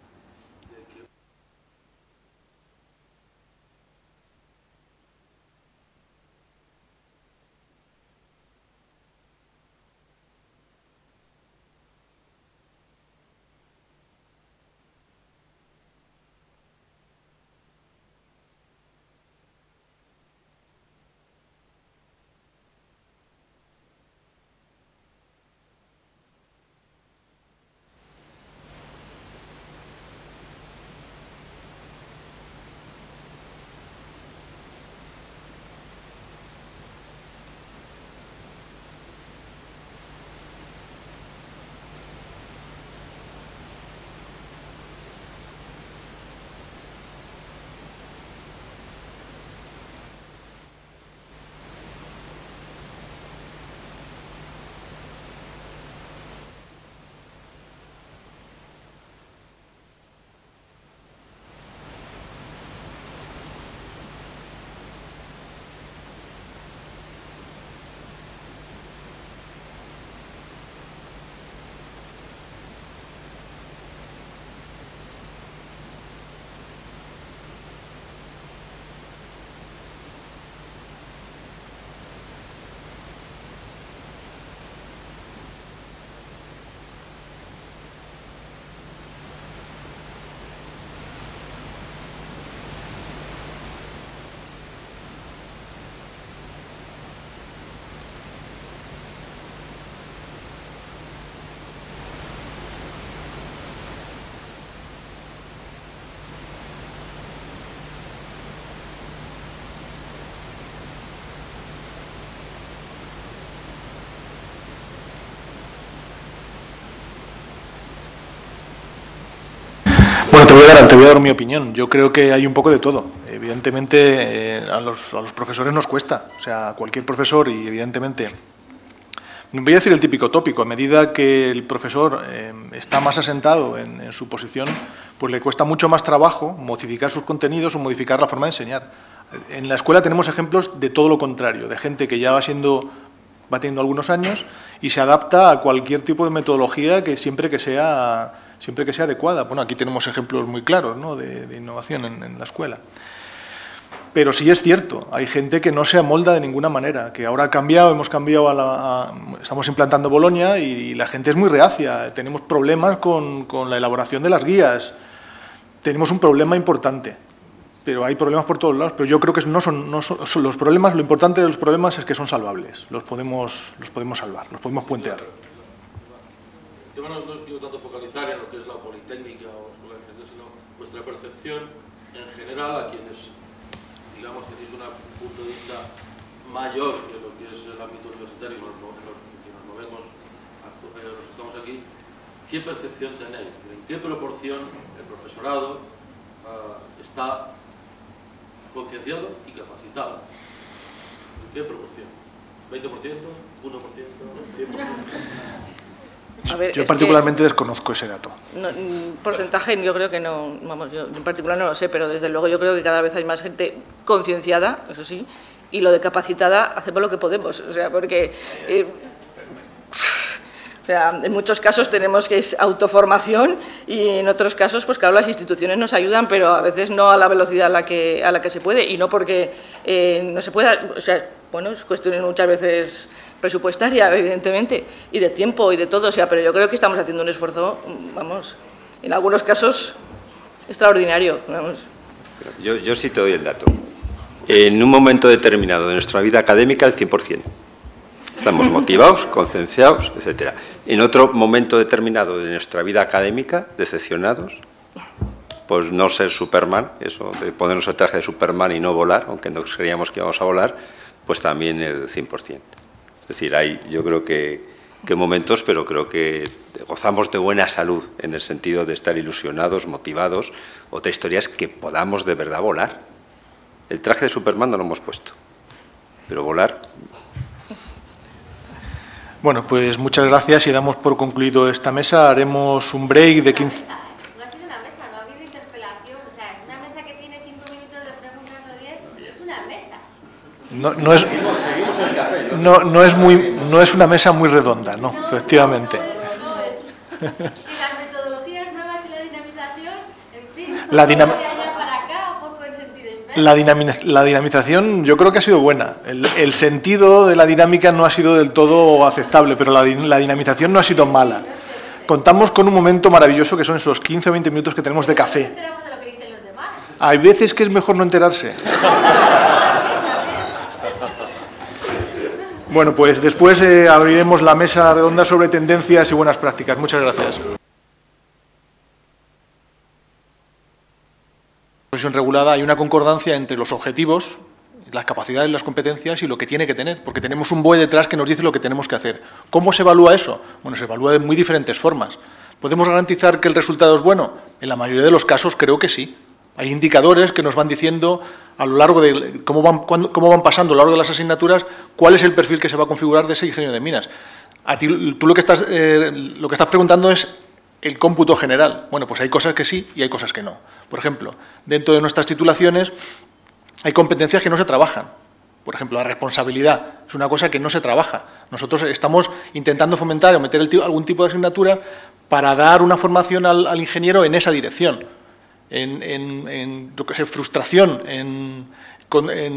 te voy a dar mi opinión. Yo creo que hay un poco de todo. Evidentemente, a los profesores nos cuesta. O sea, a cualquier profesor, y evidentemente, voy a decir el típico tópico, a medida que el profesor está más asentado en su posición, pues le cuesta mucho más trabajo modificar sus contenidos o modificar la forma de enseñar. En la escuela tenemos ejemplos de todo lo contrario, de gente que ya va teniendo algunos años y se adapta a cualquier tipo de metodología que siempre que sea adecuada. Bueno, aquí tenemos ejemplos muy claros, ¿no?, de innovación en la escuela. Pero sí es cierto, hay gente que no se amolda de ninguna manera, que ahora hemos cambiado estamos implantando Bolonia y la gente es muy reacia. Tenemos problemas con la elaboración de las guías. Tenemos un problema importante, pero hay problemas por todos lados. Pero yo creo que no son los problemas. Lo importante de los problemas es que son salvables. Los podemos salvar, los podemos puentear. El tema no quiero tanto focalizar en lo que es la politécnica o la escuela, sino vuestra percepción en general a quienes, digamos, tenéis un punto de vista mayor que lo que es el ámbito universitario en los que nos movemos, los que estamos aquí. ¿Qué percepción tenéis? ¿En qué proporción el profesorado está concienciado y capacitado? ¿En qué proporción? ¿20%? ¿1%? ¿100%? A ver, yo particularmente desconozco ese dato. No, porcentaje yo creo que no, vamos, yo en particular no lo sé, pero desde luego yo creo que cada vez hay más gente concienciada, eso sí, y lo de capacitada hacemos lo que podemos, o sea, porque o sea, en muchos casos tenemos que es autoformación y en otros casos, pues claro, las instituciones nos ayudan, pero a veces no a la velocidad a la que se puede, y no porque no se pueda, o sea, bueno, es cuestión muchas veces presupuestaria, evidentemente, y de tiempo y de todo, o sea, pero yo creo que estamos haciendo un esfuerzo, vamos, en algunos casos extraordinario, vamos. Yo sí te doy el dato. En un momento determinado de nuestra vida académica, el 100%. Estamos motivados, concienciados, etcétera. En otro momento determinado de nuestra vida académica, decepcionados, pues no ser Superman, eso de ponernos el traje de Superman y no volar, aunque no creíamos que íbamos a volar, pues también el 100%. Es decir, hay, yo creo que momentos, pero creo que gozamos de buena salud en el sentido de estar ilusionados, motivados. Otra historia es que podamos de verdad volar. El traje de Superman no lo hemos puesto, pero volar. Bueno, pues muchas gracias y damos por concluido esta mesa. Haremos un break de 15... No ha sido una mesa, no ha habido interpelación. O sea, una mesa que tiene 5 minutos de preguntas o 10, es una mesa. No es una mesa muy redonda, no, efectivamente. No es. Y las metodologías nuevas y la dinamización, en fin, La dinamización yo creo que ha sido buena. El sentido de la dinámica no ha sido del todo aceptable, pero la dinamización no ha sido mala. Contamos con un momento maravilloso que son esos 15 o 20 minutos que tenemos de café. No nos enteramos de lo que dicen los demás. Hay veces que es mejor no enterarse. Bueno, pues después abriremos la mesa redonda sobre tendencias y buenas prácticas. Muchas gracias. Profesión regulada, hay una concordancia entre los objetivos, las capacidades, las competencias y lo que tiene que tener, porque tenemos un BOE detrás que nos dice lo que tenemos que hacer. ¿Cómo se evalúa eso? Bueno, se evalúa de muy diferentes formas. ¿Podemos garantizar que el resultado es bueno? En la mayoría de los casos creo que sí. Hay indicadores que nos van diciendo a lo largo de cómo van pasando a lo largo de las asignaturas cuál es el perfil que se va a configurar de ese ingeniero de minas. Tú lo que estás preguntando es el cómputo general. Bueno, pues hay cosas que sí y hay cosas que no. Por ejemplo, dentro de nuestras titulaciones hay competencias que no se trabajan. Por ejemplo, la responsabilidad es una cosa que no se trabaja. Nosotros estamos intentando fomentar o meter algún tipo de asignatura para dar una formación al ingeniero en esa dirección. En lo que es frustración, en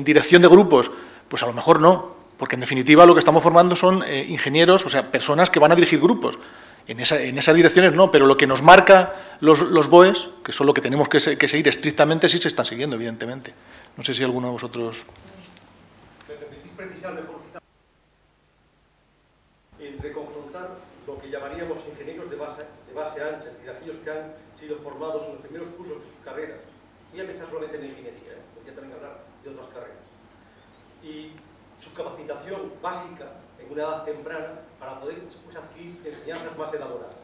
dirección de grupos, pues a lo mejor no, porque en definitiva lo que estamos formando son ingenieros, o sea, personas que van a dirigir grupos. En esas direcciones no, pero lo que nos marca los BOEs, que son lo que tenemos que seguir estrictamente, sí se están siguiendo, evidentemente. No sé si alguno de vosotros... ¿Me permitís precisar mejor entre confrontar lo que llamaríamos ingenieros de base ancha, es decir, aquellos que han sido formados en los primeros cursos de sus carreras, y ya pensar solamente en ingeniería, podría también hablar de otras carreras, y su capacitación básica en una edad temprana para poder después adquirir enseñanzas más elaboradas.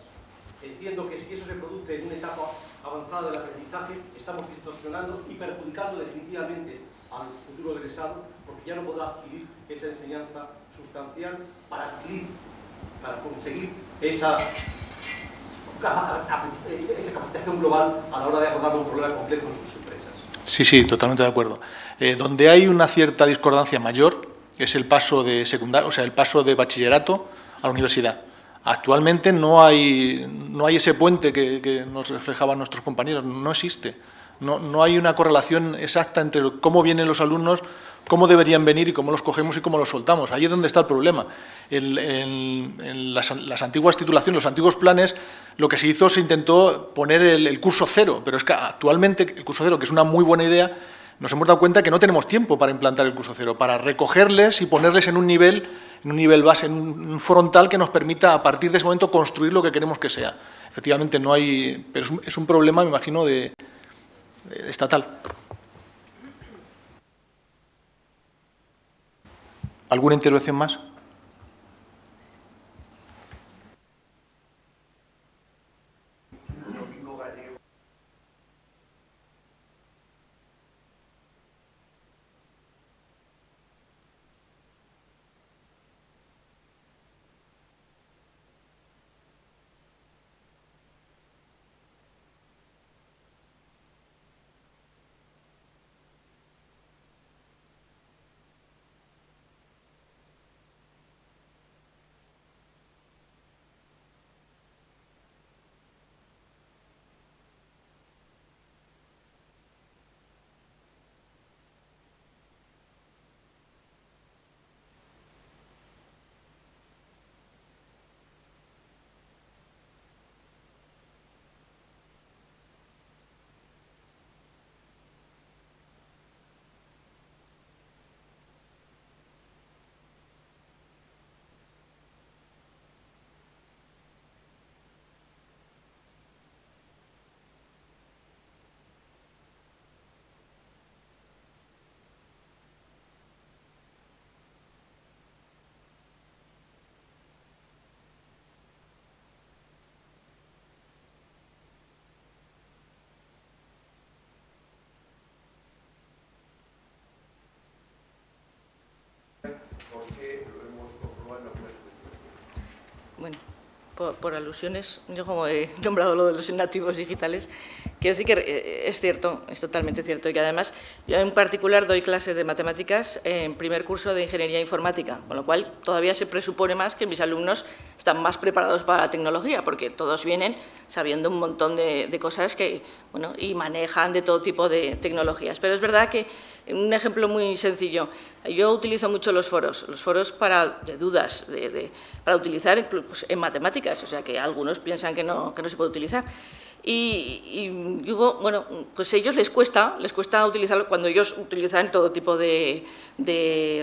Entiendo que si eso se produce en una etapa avanzada del aprendizaje, estamos distorsionando y perjudicando definitivamente al futuro egresado, porque ya no podrá adquirir esa enseñanza sustancial para conseguir esa capacitación global a la hora de abordar un problema complejo en sus empresas. Sí, sí, totalmente de acuerdo. Donde hay una cierta discordancia mayor es el paso de secundaria, o sea, el paso de bachillerato a la universidad. Actualmente no hay ese puente que nos reflejaban nuestros compañeros, no existe. No hay una correlación exacta entre cómo vienen los alumnos, cómo deberían venir y cómo los cogemos y cómo los soltamos. Ahí es donde está el problema. En las antiguas titulaciones, los antiguos planes, lo que se hizo, se intentó poner el curso cero, pero es que actualmente el curso cero, que es una muy buena idea, nos hemos dado cuenta que no tenemos tiempo para implantar el curso cero, para recogerles y ponerles en un nivel base, en un frontal que nos permita, a partir de ese momento, construir lo que queremos que sea. Efectivamente, no hay... Pero es un problema, me imagino, estatal. ¿Alguna intervención más? Porque lo hemos comprobado en algunas cuestiones. Bueno, por alusiones, yo como he nombrado lo de los nativos digitales, quiero decir que es cierto, es totalmente cierto, y que además yo en particular doy clases de matemáticas en primer curso de ingeniería informática, con lo cual todavía se presupone más que mis alumnos están más preparados para la tecnología, porque todos vienen sabiendo un montón de cosas que, bueno, y manejan de todo tipo de tecnologías. Pero es verdad que, un ejemplo muy sencillo, yo utilizo mucho los foros de dudas, para utilizar pues, en matemáticas, o sea que algunos piensan que no se puede utilizar. Y digo, bueno, pues a ellos les cuesta utilizarlo cuando ellos utilizan todo tipo de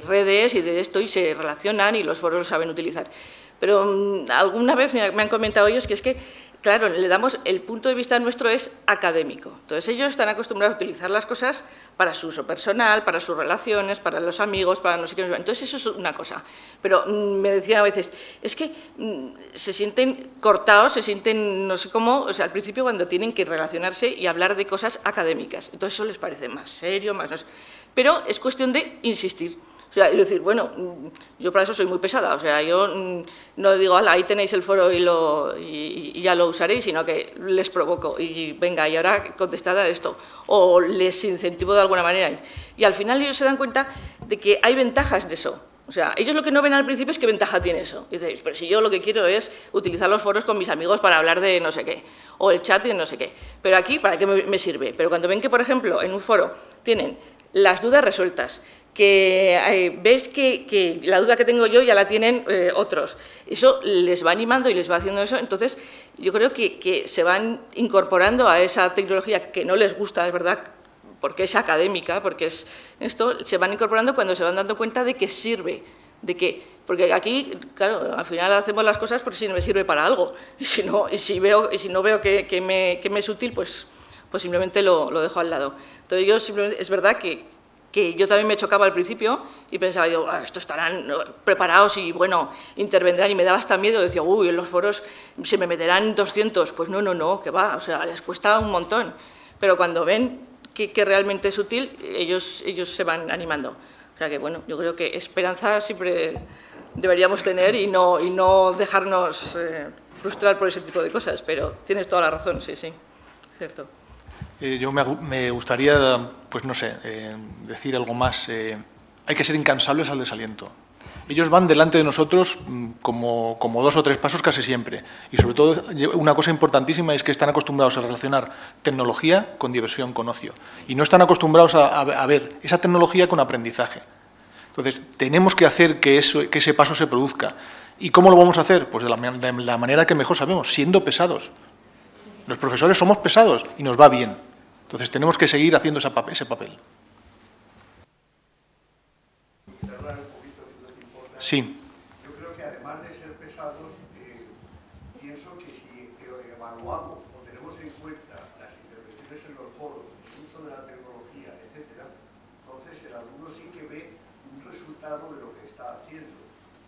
redes y de esto y se relacionan y los foros lo saben utilizar. Pero alguna vez me han comentado ellos que es que, claro, le damos, el punto de vista nuestro es académico. Entonces ellos están acostumbrados a utilizar las cosas para su uso personal, para sus relaciones, para los amigos, para no sé qué. Entonces eso es una cosa. Pero me decían a veces, es que se sienten cortados, se sienten no sé cómo, o sea, al principio cuando tienen que relacionarse y hablar de cosas académicas. Entonces eso les parece más serio, más no sé. Pero es cuestión de insistir. O sea, es decir, bueno, yo para eso soy muy pesada, o sea, yo no digo, ala, ahí tenéis el foro y ya lo usaréis, sino que les provoco y venga, y ahora contestad a esto, o les incentivo de alguna manera. Y al final ellos se dan cuenta de que hay ventajas de eso. O sea, ellos lo que no ven al principio es qué ventaja tiene eso. Y dices, pero si yo lo que quiero es utilizar los foros con mis amigos para hablar de no sé qué, o el chat de no sé qué. Pero aquí, ¿para qué me sirve? Pero cuando ven que, por ejemplo, en un foro tienen las dudas resueltas, que ves que la duda que tengo yo ya la tienen otros. Eso les va animando y les va haciendo eso. Entonces, yo creo que se van incorporando a esa tecnología que no les gusta, es verdad, porque es académica, porque es esto, se van incorporando cuando se van dando cuenta de que sirve, porque aquí, claro, al final hacemos las cosas porque si no me sirve para algo. Y si no veo que me es útil, pues simplemente lo dejo al lado. Entonces, yo simplemente, es verdad que que yo también me chocaba al principio y pensaba, digo, estos estarán preparados y, bueno, intervendrán, y me daba hasta miedo, decía, uy, en los foros se me meterán 200, pues no, que va, o sea, les cuesta un montón, pero cuando ven que realmente es útil, ellos se van animando. O sea que, bueno, yo creo que esperanza siempre deberíamos tener y no dejarnos frustrar por ese tipo de cosas, pero tienes toda la razón, sí, cierto. Yo me gustaría, pues no sé, decir algo más. Hay que ser incansables al desaliento. Ellos van delante de nosotros como 2 o 3 pasos casi siempre. Y sobre todo, una cosa importantísima es que están acostumbrados a relacionar tecnología con diversión, con ocio. Y no están acostumbrados a ver esa tecnología con aprendizaje. Entonces, tenemos que hacer que ese paso se produzca. ¿Y cómo lo vamos a hacer? Pues de la manera que mejor sabemos, siendo pesados. Los profesores somos pesados y nos va bien. Entonces, tenemos que seguir haciendo ese papel. Sí. Yo creo que además de ser pesados, pienso que si evaluamos o tenemos en cuenta las intervenciones en los foros, el uso de la tecnología, etcétera, entonces el alumno sí que ve un resultado de lo que está haciendo,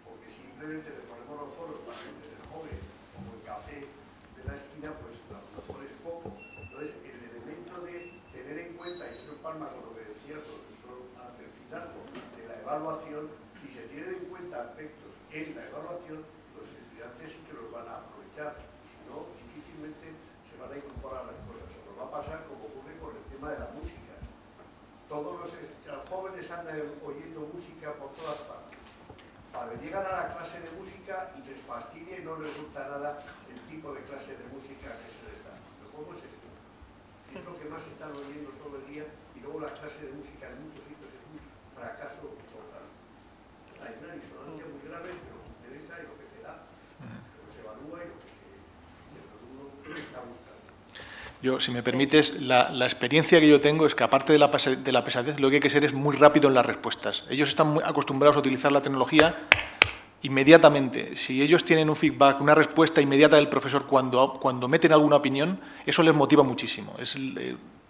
porque simplemente le ponemos los foros para gente del joven, como el café de la esquina, pues a lo mejor es poco. Entonces, el elemento de tener en cuenta, y eso palma con lo que decía el profesor Ángel Fidalgo, de la evaluación, si se tienen en cuenta aspectos en la evaluación, los estudiantes sí que los van a aprovechar, si no, difícilmente se van a incorporar las cosas. O nos va a pasar como ocurre con el tema de la música. Todos los jóvenes andan oyendo música por todas partes. Llegan a la clase de música y les fastidia y no les gusta nada el tipo de clase de música que se les da. Pero ¿cómo es esto? Es lo que más están oyendo todo el día y luego la clase de música en muchos sitios es un fracaso total. Hay una disonancia muy grave entre lo que interesa y lo que se da, lo que se evalúa y lo que uno está buscando. Yo, si me permites, la experiencia que yo tengo es que, aparte de la pesadez, lo que hay que ser es muy rápido en las respuestas. Ellos están muy acostumbrados a utilizar la tecnología inmediatamente. Si ellos tienen un feedback, una respuesta inmediata del profesor cuando meten alguna opinión, eso les motiva muchísimo. Es,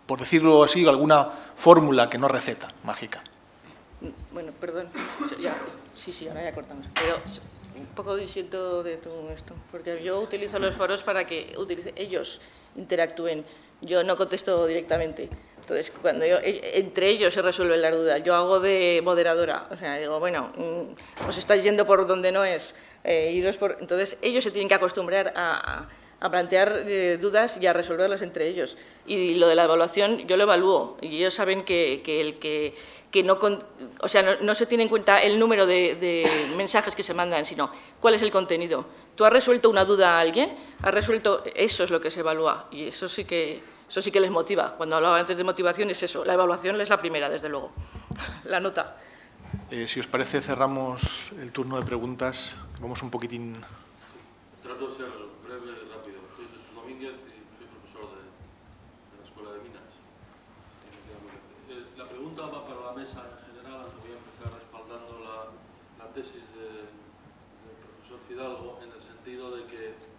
por decirlo así, alguna fórmula que no receta, mágica. Bueno, perdón, sí, ahora ya cortamos. Pero un poco disiento de todo esto, porque yo utilizo los foros para que ellos interactúen. Yo no contesto directamente. Entonces, cuando entre ellos se resuelven las dudas, yo hago de moderadora. O sea, digo, bueno, os estáis yendo por donde no es. Entonces, ellos se tienen que acostumbrar a plantear dudas y a resolverlas entre ellos. Y lo de la evaluación, yo lo evalúo. Y ellos saben que no se tiene en cuenta el número de mensajes que se mandan, sino cuál es el contenido. ¿Tú has resuelto una duda a alguien? ¿Has resuelto? Eso es lo que se evalúa. Y eso sí que les motiva. Cuando hablaba antes de motivación es eso. La evaluación es la primera, desde luego. La nota. Si os parece, cerramos el turno de preguntas. Vamos un poquitín... Trato de ser breve y rápido. Soy Jesús Domínguez y soy profesor de la Escuela de Minas. La pregunta va para la mesa en general, aunque voy a empezar respaldando la tesis del profesor Fidalgo, en el sentido de que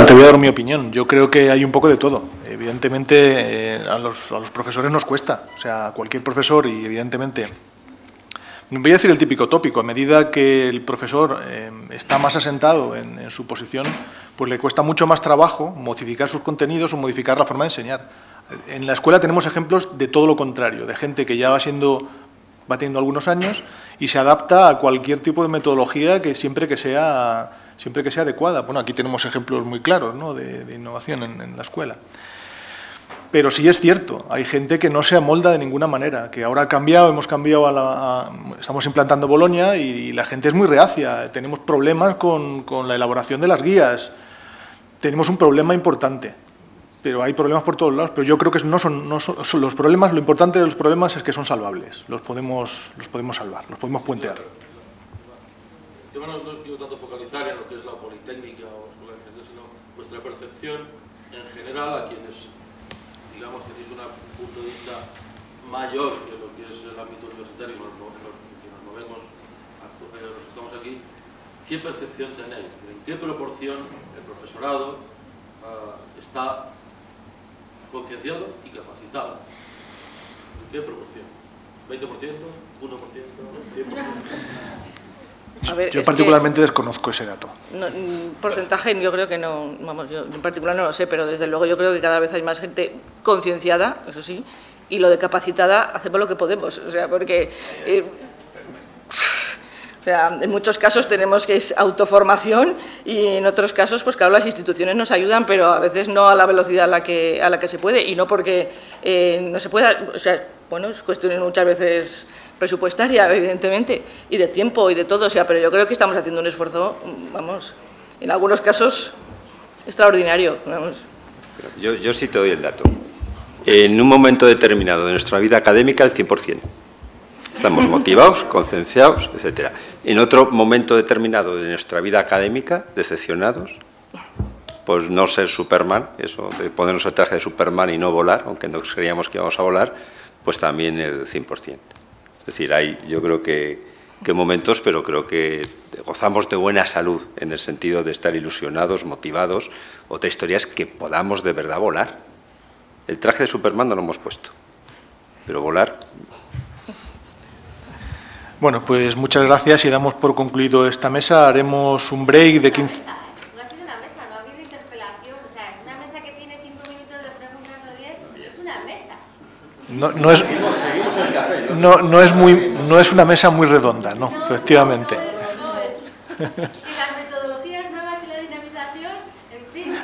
te voy a dar mi opinión. Yo creo que hay un poco de todo. Evidentemente, a los profesores nos cuesta. O sea, a cualquier profesor, y evidentemente, voy a decir el típico tópico, a medida que el profesor está más asentado en su posición, pues le cuesta mucho más trabajo modificar sus contenidos o modificar la forma de enseñar. En la escuela tenemos ejemplos de todo lo contrario, de gente que ya va teniendo algunos años y se adapta a cualquier tipo de metodología que siempre que sea adecuada. Bueno, aquí tenemos ejemplos muy claros, ¿no?, de innovación en la escuela. Pero sí es cierto, hay gente que no se amolda de ninguna manera, que ahora hemos cambiado estamos implantando Bolonia y la gente es muy reacia. Tenemos problemas con la elaboración de las guías. Tenemos un problema importante, pero hay problemas por todos lados. Pero yo creo que no son los problemas. Lo importante de los problemas es que son salvables. Los podemos salvar, los podemos puentear. El tema no quiero tanto focalizar en lo que es la Politécnica o Escuela de Ingeniería, sino vuestra percepción en general a quienes, digamos, tenéis un punto de vista mayor que lo que es el ámbito universitario en los que nos movemos, los que estamos aquí. ¿Qué percepción tenéis? ¿En qué proporción el profesorado está concienciado y capacitado? ¿En qué proporción? ¿20%? ¿1%? ¿100%? A ver, yo particularmente desconozco ese dato. Porcentaje yo creo que no, vamos, yo en particular no lo sé, pero desde luego yo creo que cada vez hay más gente concienciada, eso sí, y lo de capacitada hacemos lo que podemos, o sea, porque en muchos casos tenemos que es autoformación y en otros casos, pues claro, las instituciones nos ayudan, pero a veces no a la velocidad a la que se puede, y no porque no se pueda, o sea, bueno, es cuestión muchas veces presupuestaria, evidentemente, y de tiempo y de todo, o sea, pero yo creo que estamos haciendo un esfuerzo, vamos, en algunos casos extraordinario, vamos. Yo sí te doy el dato. En un momento determinado de nuestra vida académica, el 100%. Estamos motivados, concienciados, etcétera. En otro momento determinado de nuestra vida académica, decepcionados, pues no ser Superman, eso de ponernos el traje de Superman y no volar, aunque no creíamos que íbamos a volar, pues también el 100%. Es decir, hay, yo creo que momentos, pero creo que gozamos de buena salud en el sentido de estar ilusionados, motivados. Otra historia es que podamos de verdad volar. El traje de Superman no lo hemos puesto, pero volar. Bueno, pues muchas gracias y damos por concluido esta mesa. Haremos un break de 15... No ha sido una mesa, no ha habido interpelación. O sea, una mesa que tiene 5 minutos de preguntas o 10, es una mesa. No es una mesa muy redonda, no, efectivamente. No es. Y las metodologías nuevas y la dinamización, en fin,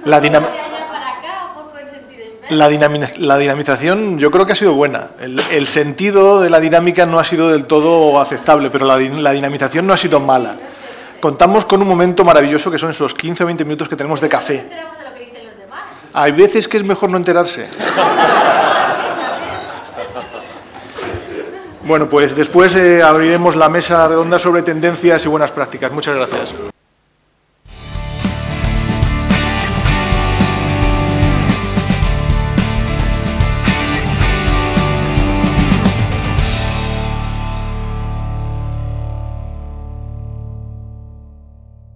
La dinamización yo creo que ha sido buena. El sentido de la dinámica no ha sido del todo aceptable, pero la dinamización no ha sido mala. Contamos con un momento maravilloso que son esos 15 o 20 minutos que tenemos de café. No nos enteramos de lo que dicen los demás. Hay veces que es mejor no enterarse. Bueno, pues después abriremos la mesa redonda sobre tendencias y buenas prácticas. Muchas gracias.